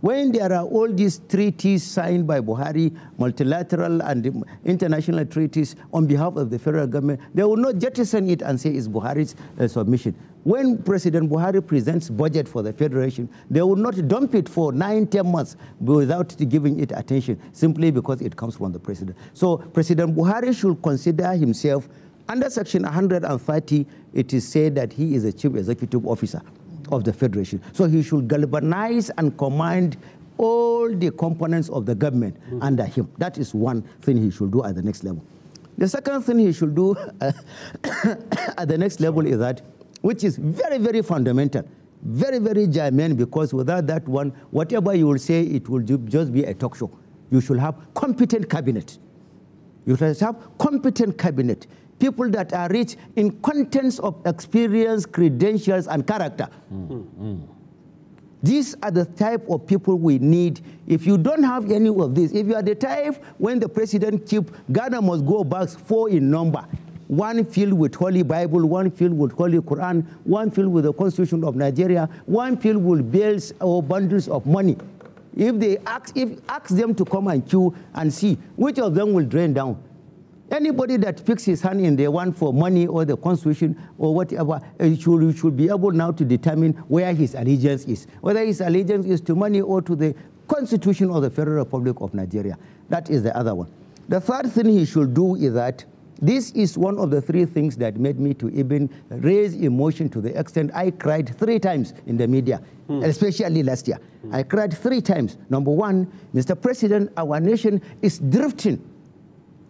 When there are all these treaties signed by Buhari, multilateral and international treaties on behalf of the federal government, they will not jettison it and say it's Buhari's submission. When President Buhari presents budget for the federation, they will not dump it for 9-10 months without giving it attention, simply because it comes from the president. So President Buhari should consider himself, under Section 130, it is said that he is a chief executive officer of the federation. So he should galvanize and command all the components of the government under him. That is one thing he should do at the next level. The second thing he should do at the next level is that, which is very, very fundamental, very, very germane, because without that one, whatever you will say, it will just be a talk show. You should have competent cabinet. You should have competent cabinet. People that are rich in contents of experience, credentials, and character. These are the type of people we need. If you don't have any of this, if you are the type when the president keep, Ghana must go back 4 in number. One filled with Holy Bible, one filled with Holy Quran, one filled with the Constitution of Nigeria, one filled with bills or bundles of money. If they ask them to come and queue and see which of them will drain down. Anybody that picks his hand in the one for money or the Constitution or whatever, should be able now to determine where his allegiance is. Whether his allegiance is to money or to the Constitution of the Federal Republic of Nigeria. That is the other one. The third thing he should do is that this is one of the 3 things that made me to even raise emotion to the extent I cried 3 times in the media, especially last year. I cried 3 times. Number one, Mr. President, our nation is drifting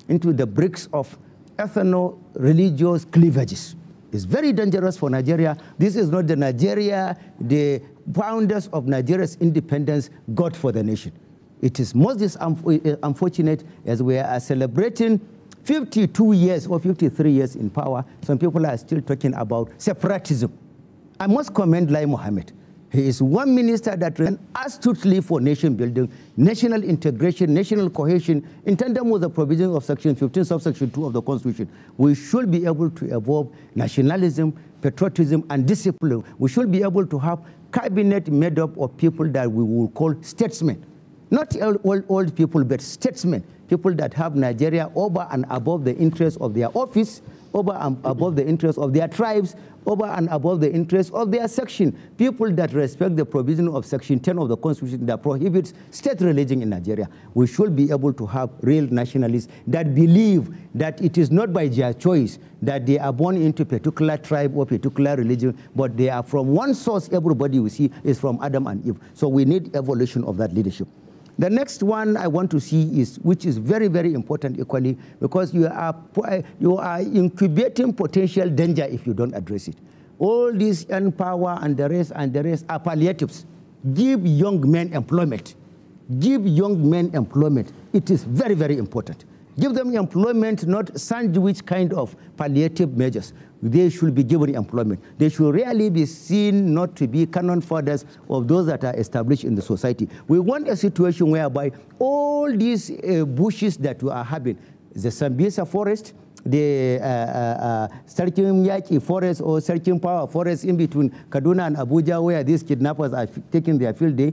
into the bricks of ethno-religious cleavages. It's very dangerous for Nigeria. This is not the Nigeria the founders of Nigeria's independence got for the nation. It is most unfortunate as we are celebrating 52 years or 53 years in power. Some people are still talking about separatism. I must commend Lai Mohammed. He is one minister that ran astutely for nation building, national integration, national cohesion, in tandem with the provisions of Section 15, subsection 2 of the Constitution. We should be able to evolve nationalism, patriotism, and discipline. We should be able to have cabinet made up of people that we will call statesmen. Not old people, but statesmen. People that have Nigeria over and above the interests of their office, over and above the interests of their tribes, over and above the interests of their section. People that respect the provision of Section 10 of the Constitution that prohibits state religion in Nigeria. We should be able to have real nationalists that believe that it is not by their choice that they are born into a particular tribe or particular religion, but they are from one source. Everybody we see is from Adam and Eve. So we need evolution of that leadership. The next one I want to see is, which is very, very important equally, because you are incubating potential danger if you don't address it. All this power and the rest are palliatives. Give young men employment. Give young men employment. It is very, very important. Give them employment, not sandwich kind of palliative measures. They should be given employment. They should really be seen not to be cannon fathers of those that are established in the society. We want a situation whereby all these bushes that we are having, the Sambisa forest, Sarkin Yaki forest or Sarkin Power forest in between Kaduna and Abuja, where these kidnappers are taking their field day.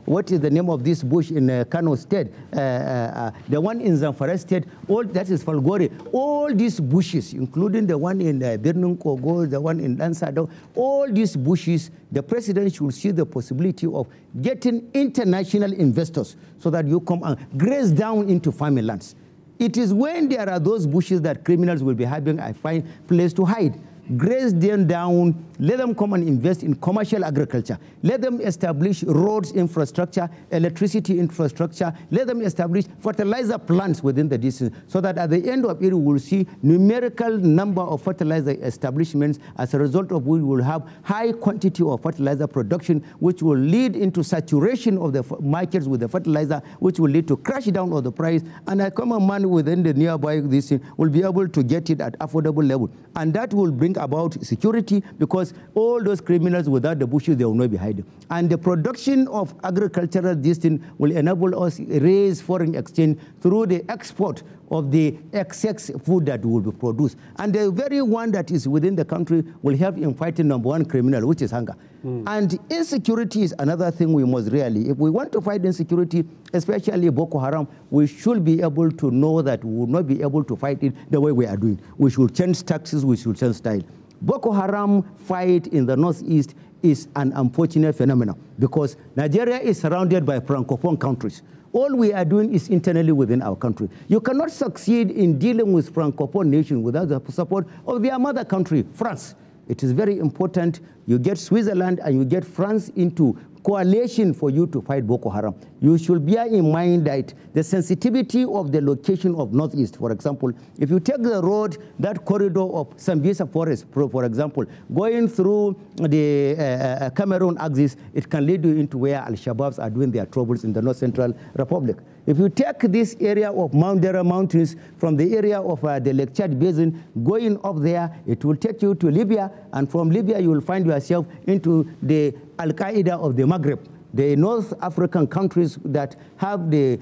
What is the name of this bush in Kano State? The one in Zamfara State, all that is Falgore. All these bushes, including the one in Birnung Kogo, the one in Lansado, all these bushes, the president should see the possibility of getting international investors so that you come and graze down into farming lands. It is when there are those bushes that criminals will be having a fine place to hide. Graze them down, let them come and invest in commercial agriculture. Let them establish roads infrastructure, electricity infrastructure. Let them establish fertilizer plants within the distance so that at the end of it, we will see numerical number of fertilizer establishments, as a result of which we will have high quantity of fertilizer production, which will lead into saturation of the markets with the fertilizer, which will lead to crash down of the price. And a common man within the nearby this will be able to get it at affordable level. And that will bring about security, because all those criminals without the bushes, they will not be hiding. And the production of agricultural distance will enable us raise foreign exchange through the export of the excess food that will be produced. And the very one that is within the country will help in fighting #1 criminal, which is hunger. And insecurity is another thing we must really, if we want to fight insecurity, especially Boko Haram, we should be able to know that we will not be able to fight it the way we are doing. We should change tactics, we should change style. Boko Haram fight in the northeast is an unfortunate phenomenon because Nigeria is surrounded by Francophone countries. All we are doing is internally within our country. You cannot succeed in dealing with Francophone nations without the support of their mother country, France. It is very important you get Switzerland and you get France into coalition for you to fight Boko Haram. You should bear in mind that the sensitivity of the location of Northeast, for example, if you take the road, that corridor of Sambisa Forest, for example, going through the Cameroon axis, it can lead you into where Al-Shabaabs are doing their troubles in the North Central Republic. If you take this area of Mount Dara Mountains from the area of the Lake Chad Basin, going up there, it will take you to Libya, and from Libya you will find yourself into the Al-Qaeda of the Maghreb, the North African countries that have the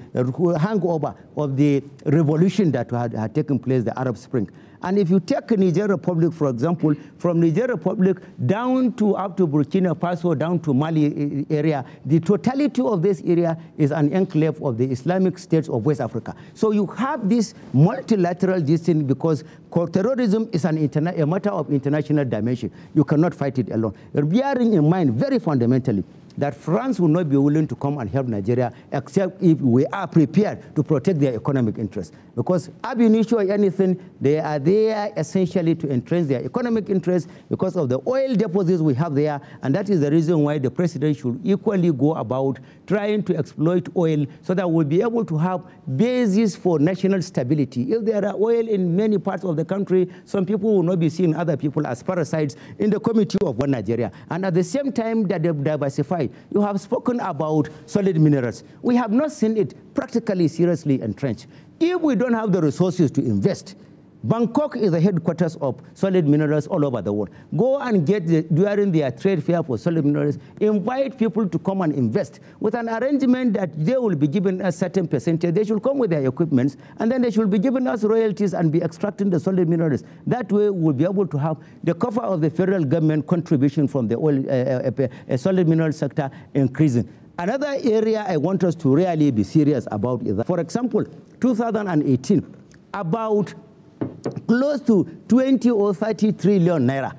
hangover of the revolution that had taken place, the Arab Spring. And if you take Niger Republic, for example, from Niger Republic down to up to Burkina Faso, down to Mali area, the totality of this area is an enclave of the Islamic states of West Africa. So you have this multilateral distance because terrorism is a matter of international dimension. You cannot fight it alone. Bearing in mind very fundamentally that France will not be willing to come and help Nigeria except if we are prepared to protect their economic interests. Because ab initio or anything, they are there essentially to entrench their economic interests because of the oil deposits we have there, and that is the reason why the president should equally go about trying to exploit oil so that we'll be able to have basis for national stability. If there are oil in many parts of the country, some people will not be seeing other people as parasites in the community of one Nigeria. And at the same time that they diversify, you have spoken about solid minerals. We have not seen it practically seriously entrenched. If we don't have the resources to invest, Bangkok is the headquarters of solid minerals all over the world. Go and get during their trade fair for solid minerals, invite people to come and invest with an arrangement that they will be given a certain percentage. They should come with their equipment, and then they should be giving us royalties and be extracting the solid minerals. That way, we'll be able to have the cover of the federal government contribution from the oil, solid mineral sector increasing. Another area I want us to really be serious about is that, for example, 2018, about close to 20 or 30 trillion naira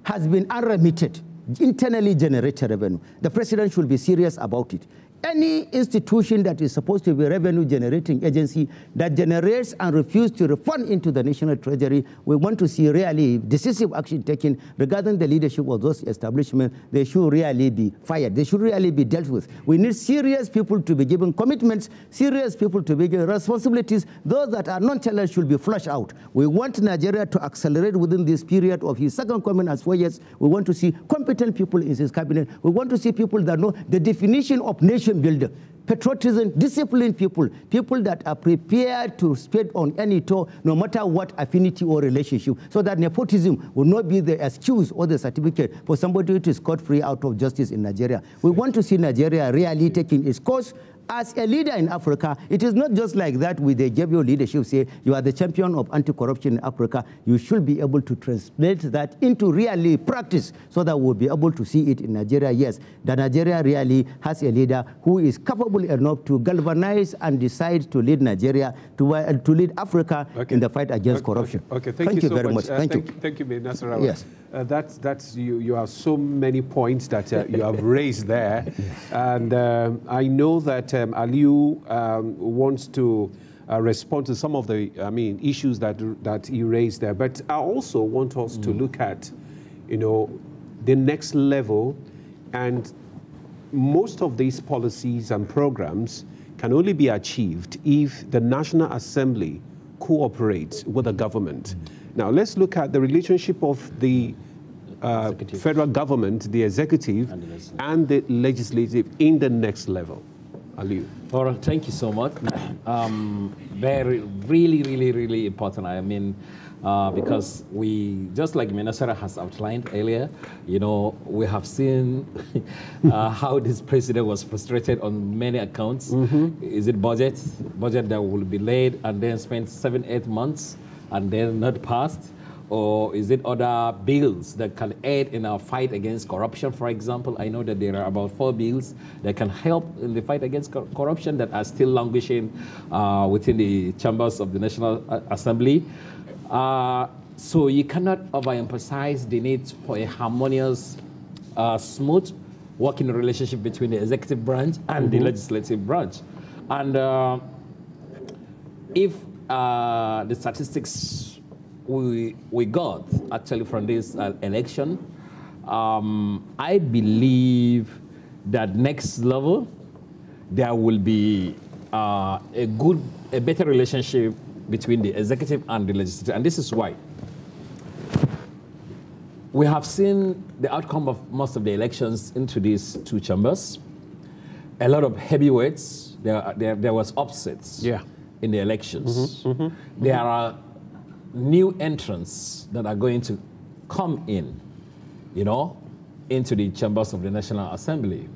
has been unremitted, internally generated revenue. The president should be serious about it. Any institution that is supposed to be a revenue-generating agency that generates and refuses to refund into the national treasury, we want to see really decisive action taken regarding the leadership of those establishments. They should really be fired. They should really be dealt with. We need serious people to be given commitments, serious people to be given responsibilities. Those that are nonchalant should be flushed out. We want Nigeria to accelerate within this period of his second coming as 4 years. We want to see competent people in his cabinet. We want to see people that know the definition of nation builder, patriotism, disciplined people, people that are prepared to spend on any toe, no matter what affinity or relationship, so that nepotism will not be the excuse or the certificate for somebody to scot-free out of justice in Nigeria. We want to see Nigeria really taking its course as a leader in Africa, it is not just like that with the JBO leadership, say you are the champion of anti-corruption in Africa. You should be able to translate that into really practice so that we'll be able to see it in Nigeria. Yes, that Nigeria really has a leader who is capable enough to galvanize and decide to lead Nigeria, to lead Africa in the fight against corruption. Okay, thank you so very much. Thank you, Mr. Nasarawa. Yes. That's you have so many points that you have raised there, and I know that Aliu wants to respond to some of the issues that he raised there. But I also want us to look at, the next level, and most of these policies and programs can only be achieved if the National Assembly cooperates with the government. Now, let's look at the relationship of the federal government, the executive, and the legislative in the next level. Aliu. All right, thank you so much. Really important. I mean, because we, just like Minnesota has outlined earlier, we have seen how this president was frustrated on many accounts. Is it budget that will be laid and then spent 7-8 months and then not passed? Or is it other bills that can aid in our fight against corruption, for example? I know that there are about 4 bills that can help in the fight against corruption that are still languishing within the chambers of the National Assembly. So you cannot overemphasize the need for a harmonious, smooth working relationship between the executive branch and the legislative branch. And if the statistics we got actually from this election, I believe that next level there will be a better relationship between the executive and the legislature, and this is why. We have seen the outcome of most of the elections into these 2 chambers. A lot of heavyweights. There was upsets in the elections. There are new entrants that are going to come in, into the chambers of the National Assembly.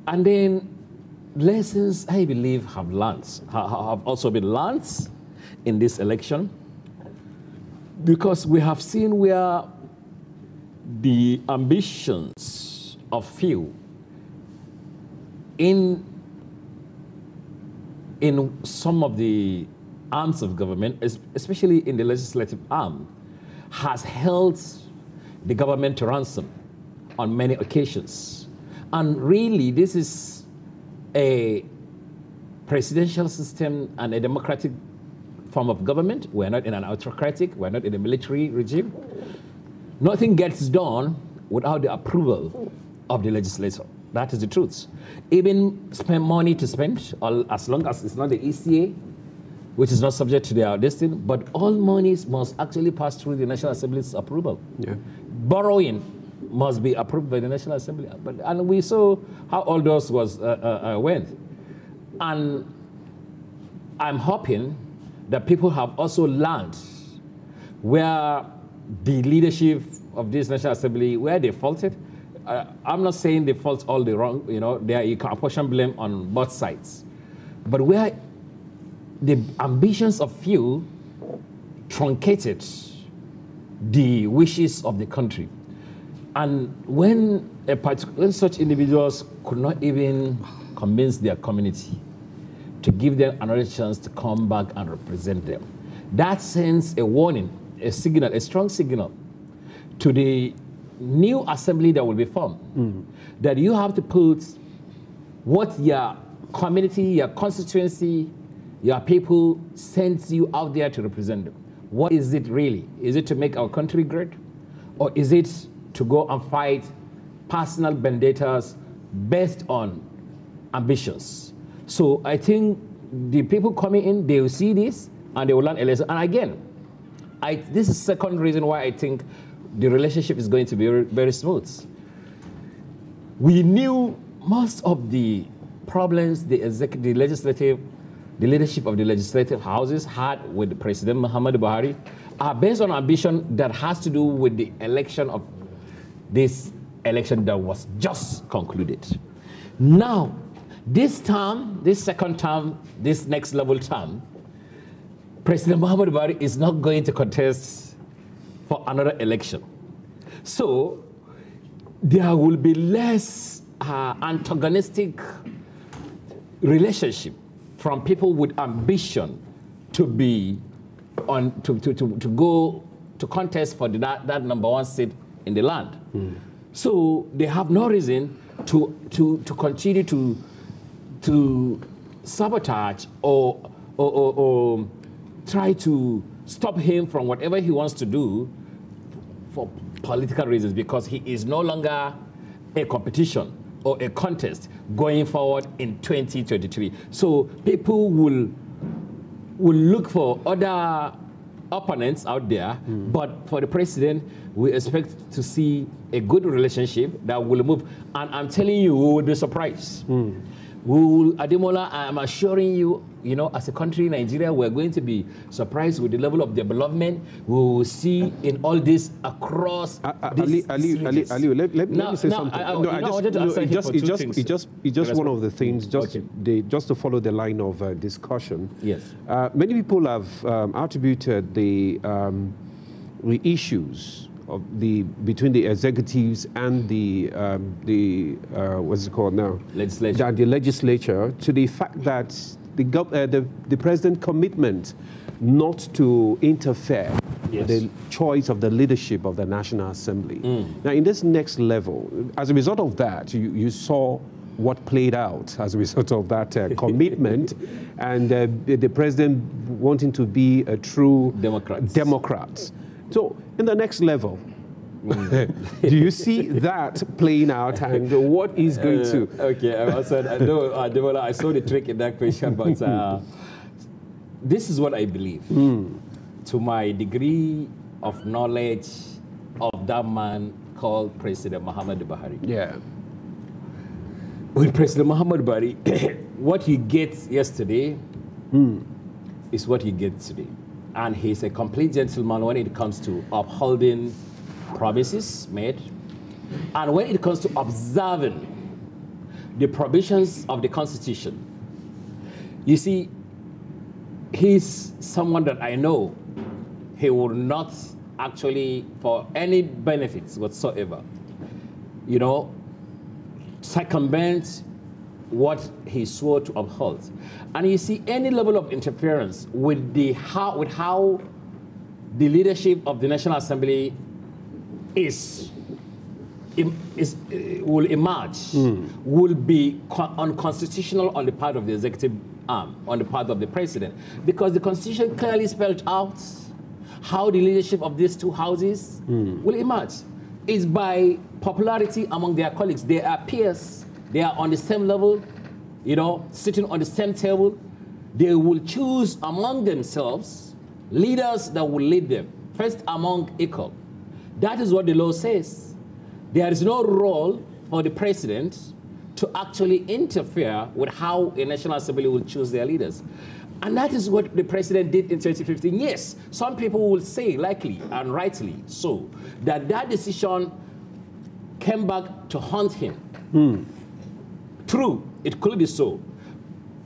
And then lessons, I believe, have also been learned in this election, because we have seen where the ambitions of few in some of the arms of government, especially in the legislative arm, has held the government to ransom on many occasions. And really, this is a presidential system and a democratic form of government. We're not in an autocratic, we're not in a military regime. Nothing gets done without the approval of the legislature. That is the truth. Even spend money to spend, as long as it's not the ECA, which is not subject to their destiny, but all monies must actually pass through the National Assembly's approval. Borrowing must be approved by the National Assembly. And we saw how all those went. And I'm hoping that people have also learned where the leadership of this National Assembly, where they faulted. I'm not saying they fault all the wrong, you can apportion blame on both sides. But where the ambitions of few truncated the wishes of the country. And when such individuals could not even convince their community to give them another chance to come back and represent them, that sends a warning, a signal, a strong signal to the new assembly that will be formed, that you have to put what your community, your constituency, your people sends you out there to represent them. What is it really? Is it to make our country great? Or is it to go and fight personal vendettas based on ambitions? So I think the people coming in, they will see this and they will learn a lesson. And again, this is the second reason why I think the relationship is going to be very, very smooth. We knew most of the problems the leadership of the legislative houses had with President Muhammadu Buhari are based on ambition that has to do with the election of this election that was just concluded. Now, This term, this second term, this next level term, President Muhammadu Buhari is not going to contest for another election. So there will be less antagonistic relationship from people with ambition to be on to go to contest for that #1 seat in the land. So they have no reason to continue to sabotage or try to stop him from whatever he wants to do for political reasons, because he is no longer a competition or a contest going forward in 2023. So people will look for other opponents out there, but for the president, we expect to see a good relationship that will move. And I'm telling you, we will be surprised. Ademola, I'm assuring you, as a country, Nigeria, we're going to be surprised with the level of development we will see in all this across Ali, let me say something. It's just one of the things, just to follow the line of discussion. Yes. Many people have attributed the issues between the executives and the what's it called now? Legislature. The legislature, to the fact that the president's commitment not to interfere with the choice of the leadership of the National Assembly. Now, in this next level, as a result of that, you saw what played out as a result of that commitment, and the president wanting to be a true Democrat. So, in the next level, do you see that playing out, and what is going to? Okay, I saw the trick in that question, but this is what I believe. To my degree of knowledge of that man called President Muhammadu Buhari. Yeah. With President Muhammadu Buhari, what he gets yesterday is what he gets today. And he's a complete gentleman when it comes to upholding promises made, and when it comes to observing the provisions of the Constitution. You see, he's someone that I know he will not actually, for any benefits whatsoever, circumvent what he swore to uphold. And you see, any level of interference with how the leadership of the National Assembly will emerge, will be unconstitutional on the part of the executive arm, on the part of the president, because the Constitution clearly spelled out how the leadership of these two houses will emerge. It's by popularity among their colleagues. They are peers. They are on the same level, sitting on the same table. They will choose among themselves leaders that will lead them, first among equal. That is what the law says. There is no role for the president to actually interfere with how a National Assembly will choose their leaders. And that is what the president did in 2015. Yes, some people will say, likely and rightly so, that decision came back to haunt him. True, it could be so.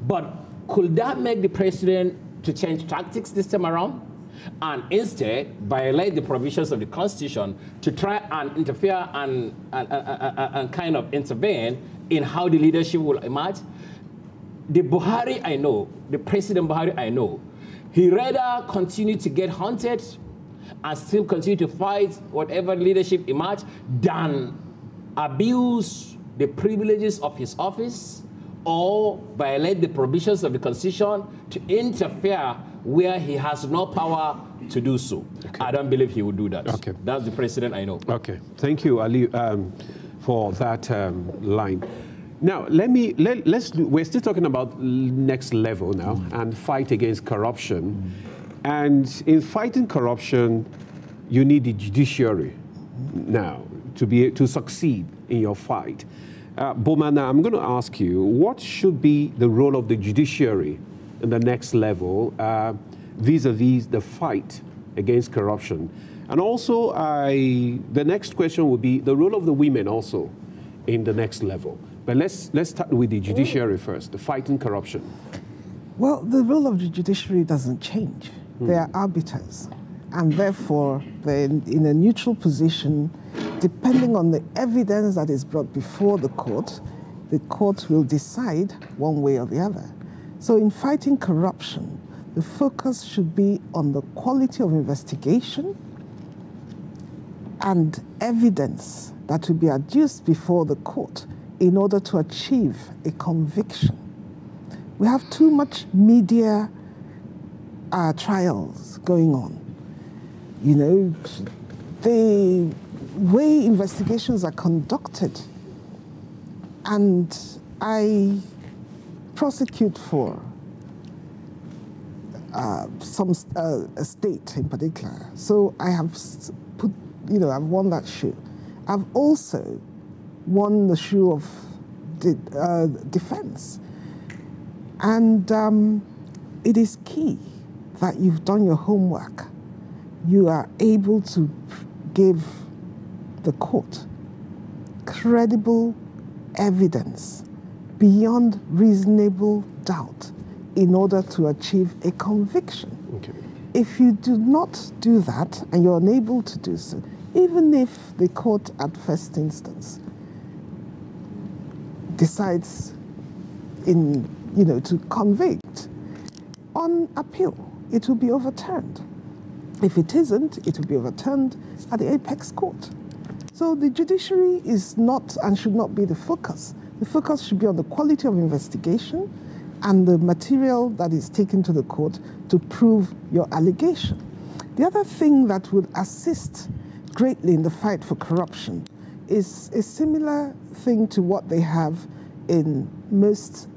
But could that make the president to change tactics this time around? And instead, violate the provisions of the Constitution to try and interfere and kind of intervene in how the leadership will emerge? The Buhari I know, the President Buhari I know, he rather continue to get haunted and still continue to fight whatever leadership emerge than abuse the privileges of his office or violate the provisions of the Constitution to interfere where he has no power to do so. Okay. I don't believe he would do that. Okay. That's the president I know. Okay. Thank you, Ali, for that line. Now, we're still talking about next level now and fight against corruption. And in fighting corruption, you need the judiciary now to succeed in your fight. Bomana, I'm going to ask you, what should be the role of the judiciary in the next level vis-a-vis the fight against corruption? And also, the next question would be the role of the women also in the next level. But let's start with the judiciary first, the fighting corruption. Well, the role of the judiciary doesn't change. They are arbiters, and therefore they're in a neutral position. Depending on the evidence that is brought before the court will decide one way or the other. So in fighting corruption, the focus should be on the quality of investigation and evidence that will be adduced before the court in order to achieve a conviction. We have too much media trials going on. You know, the way investigations are conducted, and I prosecute for a state in particular. So I have put, you know, I've won that shoe. I've also won the shoe of defense. And it is key that you've done your homework. You are able to give the court credible evidence beyond reasonable doubt in order to achieve a conviction. Okay. If you do not do that and you're unable to do so, even if the court at first instance decides to convict, on appeal, it will be overturned. If it isn't, it will be overturned at the apex court. So the judiciary is not and should not be the focus. The focus should be on the quality of investigation and the material that is taken to the court to prove your allegation. The other thing that would assist greatly in the fight for corruption is a similar thing to what they have in most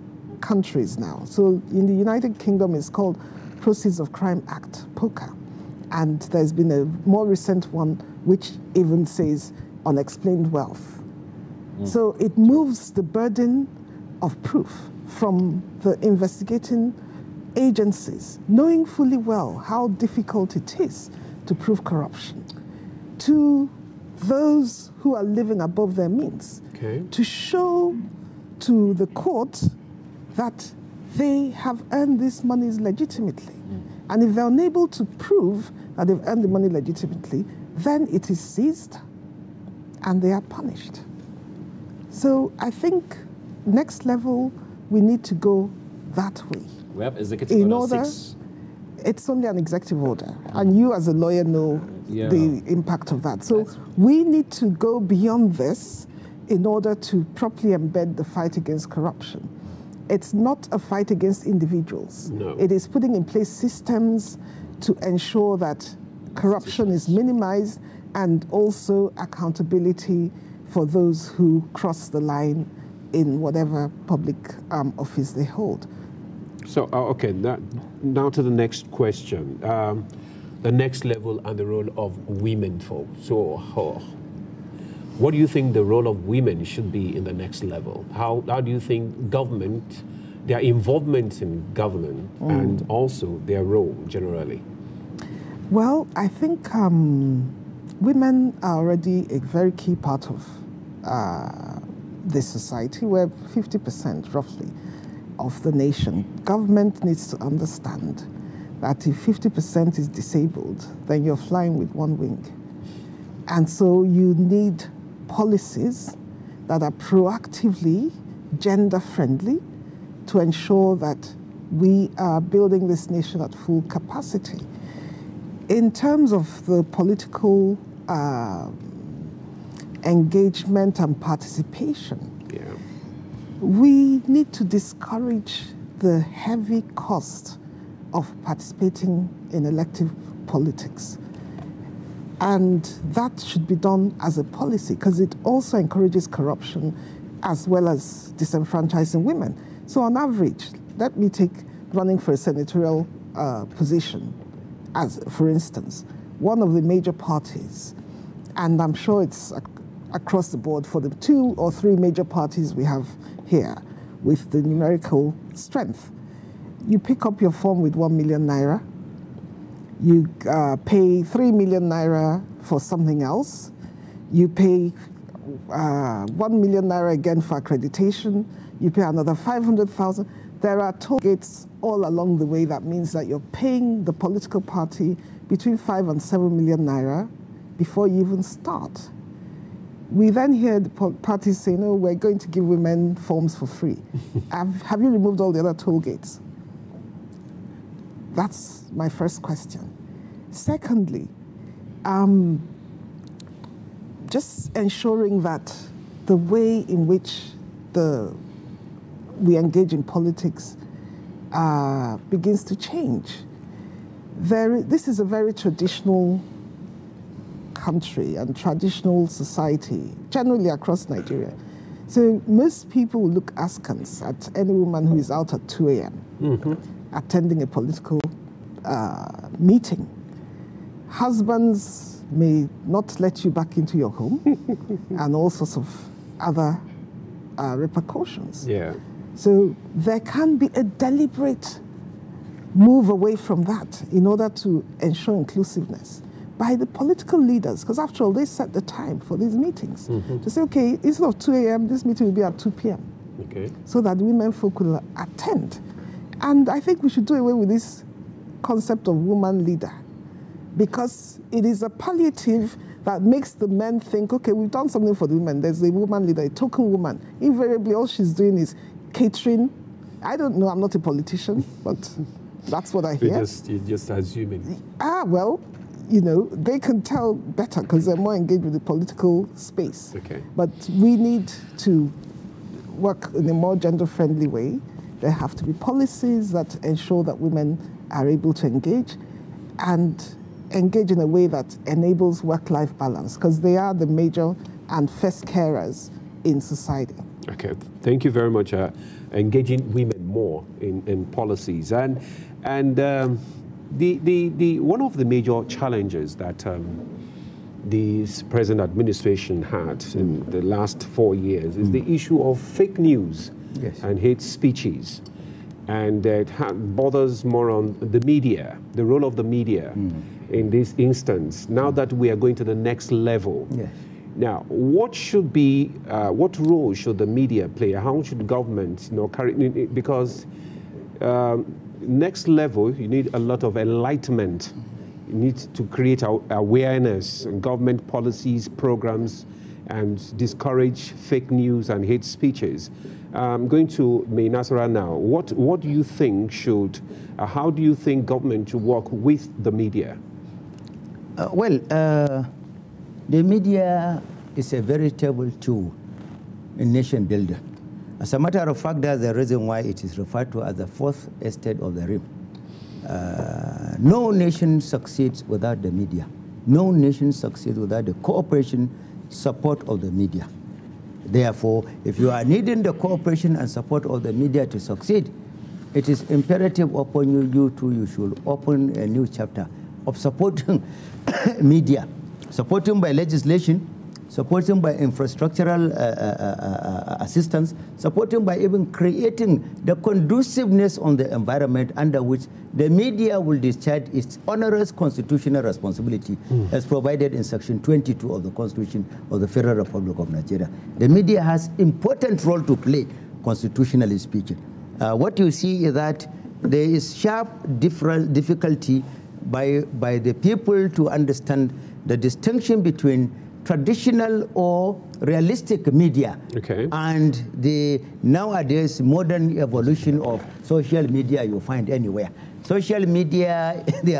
countries now. So in the United Kingdom, it's called Proceeds of Crime Act, POCA. And there's been a more recent one which even says unexplained wealth. So it moves the burden of proof from the investigating agencies, knowing fully well how difficult it is to prove corruption, to those who are living above their means, to show to the court that they have earned these monies legitimately. And if they're unable to prove that they've earned the money legitimately, then it is seized and they are punished. So I think next level, we need to go that way. We have executive order 6. It's only an executive order. And you as a lawyer know the impact of that. So we need to go beyond this in order to properly embed the fight against corruption. It's not a fight against individuals. No. It is putting in place systems to ensure that corruption is minimized and also accountability for those who cross the line in whatever public office they hold. So, okay, now to the next question. The next level and the role of women folk. So, what do you think the role of women should be in the next level? How do you think government, their involvement in government, and also their role generally? Well, I think women are already a very key part of this society. We're 50% roughly of the nation. Government needs to understand that if 50% is disabled, then you're flying with one wing. And so you need policies that are proactively gender-friendly to ensure that we are building this nation at full capacity. In terms of the political engagement and participation, we need to discourage the heavy cost of participating in elective politics. And that should be done as a policy because it also encourages corruption as well as disenfranchising women. So on average, let me take running for a senatorial position as, for instance, one of the major parties, and I'm sure it's across the board for the 2 or 3 major parties we have here with the numerical strength. You pick up your form with 1 million naira, you pay 3 million naira for something else, you pay 1 million naira again for accreditation. You pay another 500,000. There are toll gates all along the way. That means that you're paying the political party between 5 and 7 million naira before you even start. We then hear the parties saying, "Oh, we're going to give women forms for free." Have you removed all the other toll gates? That's my first question. Secondly, just ensuring that the way in which we engage in politics begins to change. This is a very traditional country and traditional society, generally across Nigeria. So most people will look askance at any woman who is out at 2 a.m. Attending a political meeting. Husbands may not let you back into your home and all sorts of other repercussions. Yeah. So there can be a deliberate move away from that in order to ensure inclusiveness by the political leaders, because after all, they set the time for these meetings. To say, okay, instead of 2 a.m., this meeting will be at 2 p.m. Okay. So that women folk will attend. And I think we should do away with this concept of woman leader, because it is a palliative that makes the men think, okay, we've done something for the women. There's a woman leader, a token woman. Invariably, all she's doing is catering. I don't know, I'm not a politician, but that's what I hear. You're just assuming. Well, you know, they can tell better because they're more engaged with the political space. Okay. But we need to work in a more gender-friendly way. There have to be policies that ensure that women are able to engage and engage in a way that enables work-life balance, because they are the major and first carers in society. Okay, thank you very much. Engaging women more in policies. And the one of the major challenges that this present administration had in the last 4 years is the issue of fake news and hate speeches. And it bothers more on the media, the role of the media in this instance, now that we are going to the next level. Yes. Now, what role should the media play? How should government, carry, because next level, you need a lot of enlightenment. You need to create awareness, government policies, programs, and discourage fake news and hate speeches. I'm going to May Nasara now. What do you think how do you think government should work with the media? The media is a veritable tool in nation builder. As a matter of fact, that's the reason why it is referred to as the fourth estate of the rim. No nation succeeds without the media. No nation succeeds without the cooperation, support of the media. Therefore, if you are needing the cooperation and support of the media to succeed, it is imperative upon you should open a new chapter of supporting media, supporting by legislation, supporting by infrastructural assistance, supporting by even creating the conduciveness on the environment under which the media will discharge its onerous constitutional responsibility as provided in Section 22 of the Constitution of the Federal Republic of Nigeria. The media has important role to play, constitutionally speaking. What you see is that there is sharp difficulty by the people to understand the distinction between traditional or realistic media and the nowadays modern evolution of social media you find anywhere. Social media, they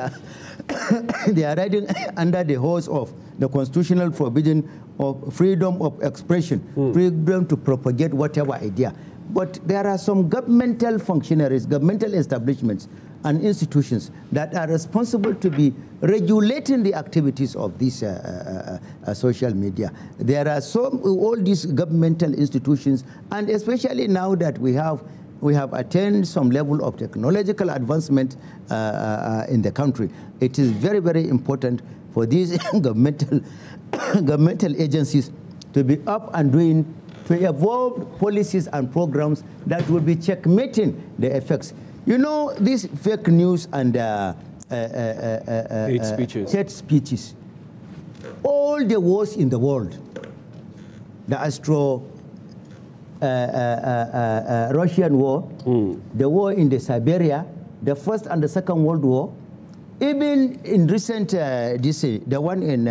are riding under the hose of the constitutional provision of freedom of expression, freedom to propagate whatever idea. But there are some governmental functionaries, governmental establishments and institutions that are responsible to be regulating the activities of these social media. There are all these governmental institutions, and especially now that we have attained some level of technological advancement in the country, it is very, very important for these governmental agencies to be up and doing, to evolve policies and programs that will be checkmating the effects. You know, these fake news and hate speeches, all the wars in the world, the Russian War, the war in the Siberia, the First and the Second World War, even in recent, the one in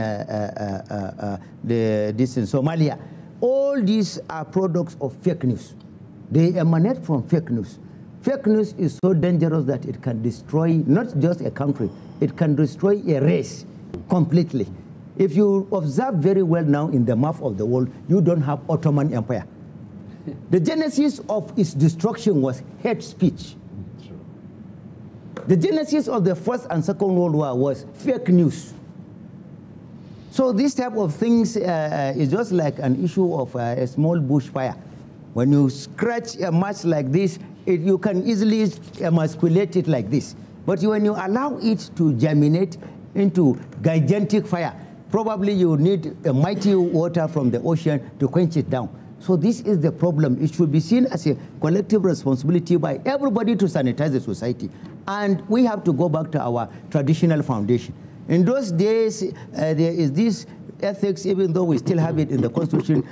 this in Somalia, all these are products of fake news. They emanate from fake news. Fake news is so dangerous that it can destroy not just a country, it can destroy a race completely. If you observe very well now in the map of the world, you don't have Ottoman Empire. The genesis of its destruction was hate speech. The genesis of the First and Second World War was fake news. So this type of things is just like an issue of a small bushfire. When you scratch a match like this, you can easily emasculate it like this. But when you allow it to germinate into gigantic fire, probably you need a mighty water from the ocean to quench it down. So this is the problem. It should be seen as a collective responsibility by everybody to sanitize the society. And we have to go back to our traditional foundation. In those days, there is this ethics, even though we still have it in the Constitution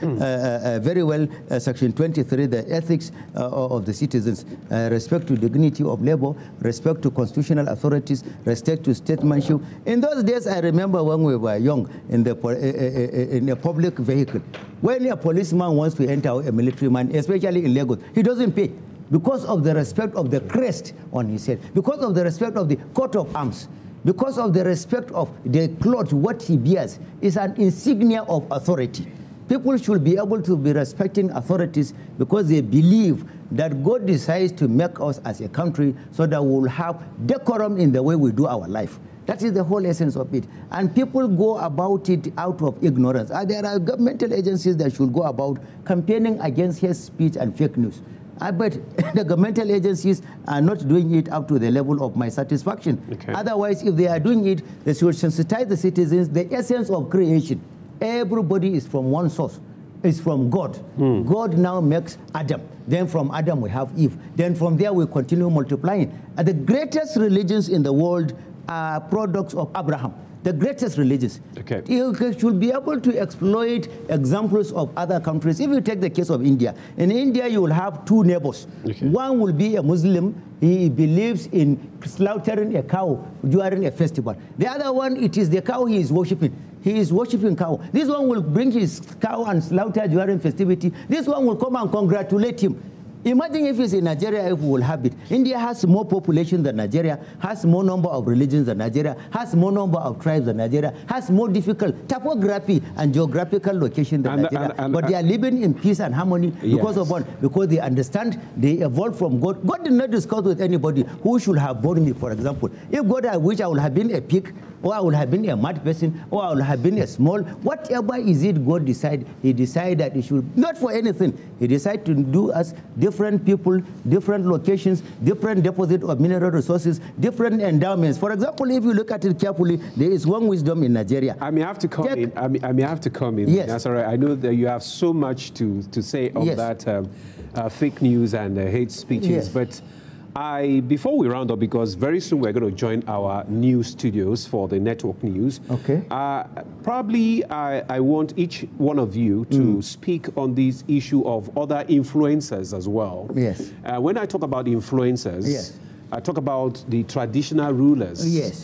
very well, Section 23, the ethics of the citizens, respect to dignity of labor, respect to constitutional authorities, respect to statesmanship. In those days, I remember when we were young in a public vehicle, when a policeman wants to enter a military man, especially in Lagos, he doesn't pay because of the respect of the crest on his head, because of the respect of the coat of arms, because of the respect of the cloth, what he bears is an insignia of authority. People should be able to be respecting authorities because they believe that God decides to make us as a country so that we'll have decorum in the way we do our life. That is the whole essence of it. And people go about it out of ignorance. There are governmental agencies that should go about campaigning against hate speech and fake news. But the governmental agencies are not doing it up to the level of my satisfaction. Okay. Otherwise, if they are doing it, they should sensitize the citizens. The essence of creation, everybody is from one source. It's from God. God now makes Adam. Then from Adam we have Eve. Then from there we continue multiplying. And the greatest religions in the world are products of Abraham. The greatest religions. Okay. You should be able to exploit examples of other countries. If you take the case of India, in India you will have two neighbors. Okay. One will be a Muslim. He believes in slaughtering a cow during a festival. The other one, it is the cow he is worshipping. He is worshipping cow. This one will bring his cow and slaughter during festivity. This one will come and congratulate him. Imagine if it's in Nigeria, if we will have it. India has more population than Nigeria, has more number of religions than Nigeria, has more number of tribes than Nigeria, has more difficult topography and geographical location than Nigeria. But they are living in peace and harmony because of what? Because they understand, they evolved from God. God did not discuss with anybody who should have born me, for example. If God had wished I would have been a pig, or I would have been a mad person, or I would have been a small, whatever is it God decided, he decided that it should, not for anything, he decided to do us different people, different locations, different deposit of mineral resources, different endowments. For example, if you look at it carefully, there is one wisdom in Nigeria. I may have to come in. I may have to come in. Yes. That's all right. I know that you have so much to say on that fake news and hate speeches, but before we round up, because very soon we're going to join our news studios for the network news. Okay. Probably I want each one of you to speak on this issue of other influencers as well. Yes. When I talk about influencers, I talk about the traditional rulers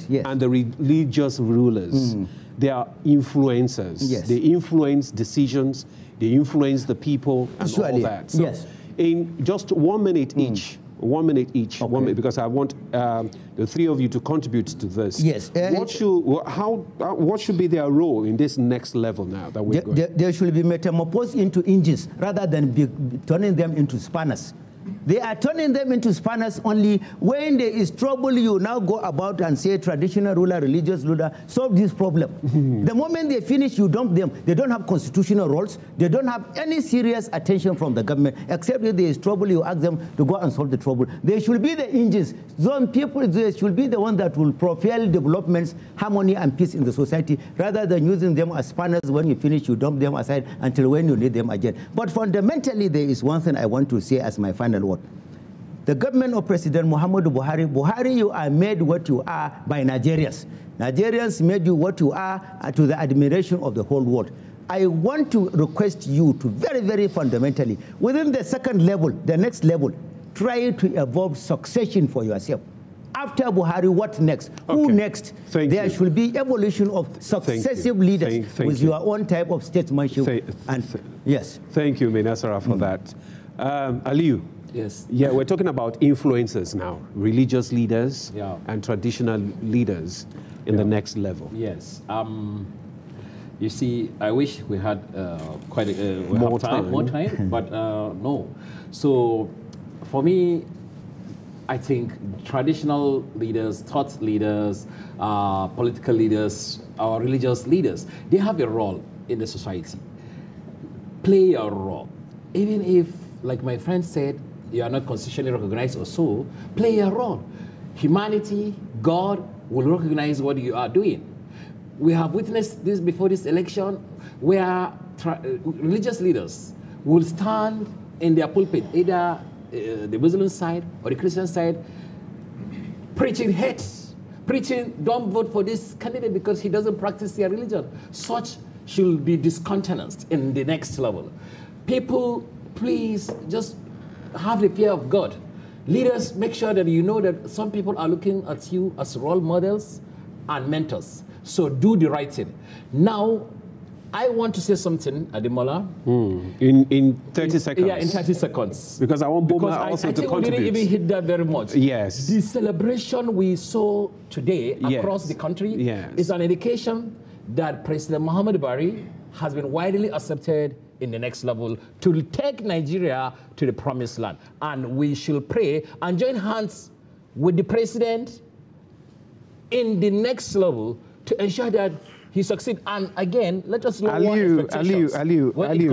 and the religious rulers. They are influencers. Yes. They influence decisions. They influence the people and all that. So in just 1 minute each, 1 minute each, 1 minute, because I want the three of you to contribute to this. Yes. What should be their role in this next level now that we're going? They should be metamorphosed into engines rather than turning them into spanners. They are turning them into spanners only when there is trouble. You now go about and say traditional ruler, religious ruler, solve this problem. The moment they finish, you dump them. They don't have constitutional roles. They don't have any serious attention from the government, except if there is trouble, you ask them to go and solve the trouble. They should be the engines. Some people, they should be the one that will propel developments, harmony, and peace in the society, rather than using them as spanners. When you finish, you dump them aside until when you need them again. But fundamentally, there is one thing I want to say as my final word. The government of President Muhammadu Buhari, you are made what you are by Nigerians. Nigerians made you what you are to the admiration of the whole world. I want to request you to very, very fundamentally, within the second level, the next level, try to evolve succession for yourself. After Buhari, what next? Okay. Who next? There should be evolution of successive leaders with your own type of statesmanship. Yes. Thank you, Minasara, for that. Aliyu. Yes. Yeah, we're talking about influencers now, religious leaders and traditional leaders in the next level. Yes. You see, I wish we had more time, but no. So, for me, I think traditional leaders, thought leaders, political leaders, our religious leaders, they have a role in the society. Play a role. Even if, like my friend said, you are not constitutionally recognized or so, play a role. Humanity, God will recognize what you are doing. We have witnessed this before this election, where religious leaders will stand in their pulpit, either the Muslim side or the Christian side, preaching hate, preaching don't vote for this candidate because he doesn't practice their religion. Such should be discountenanced in the next level. People, please just have the fear of God. Leaders, make sure that you know that some people are looking at you as role models and mentors. So do the right thing. Now, I want to say something, Ademola. In 30 seconds. Yeah, in 30 seconds. Because I want Boma also to contribute. We didn't even hit that very much. Yes. The celebration we saw today across the country is an indication that President Muhammad Buhari has been widely accepted in the next level to take Nigeria to the promised land. And we should pray and join hands with the president in the next level to ensure that he succeeds. And again, let us lower expectations. Aliyu,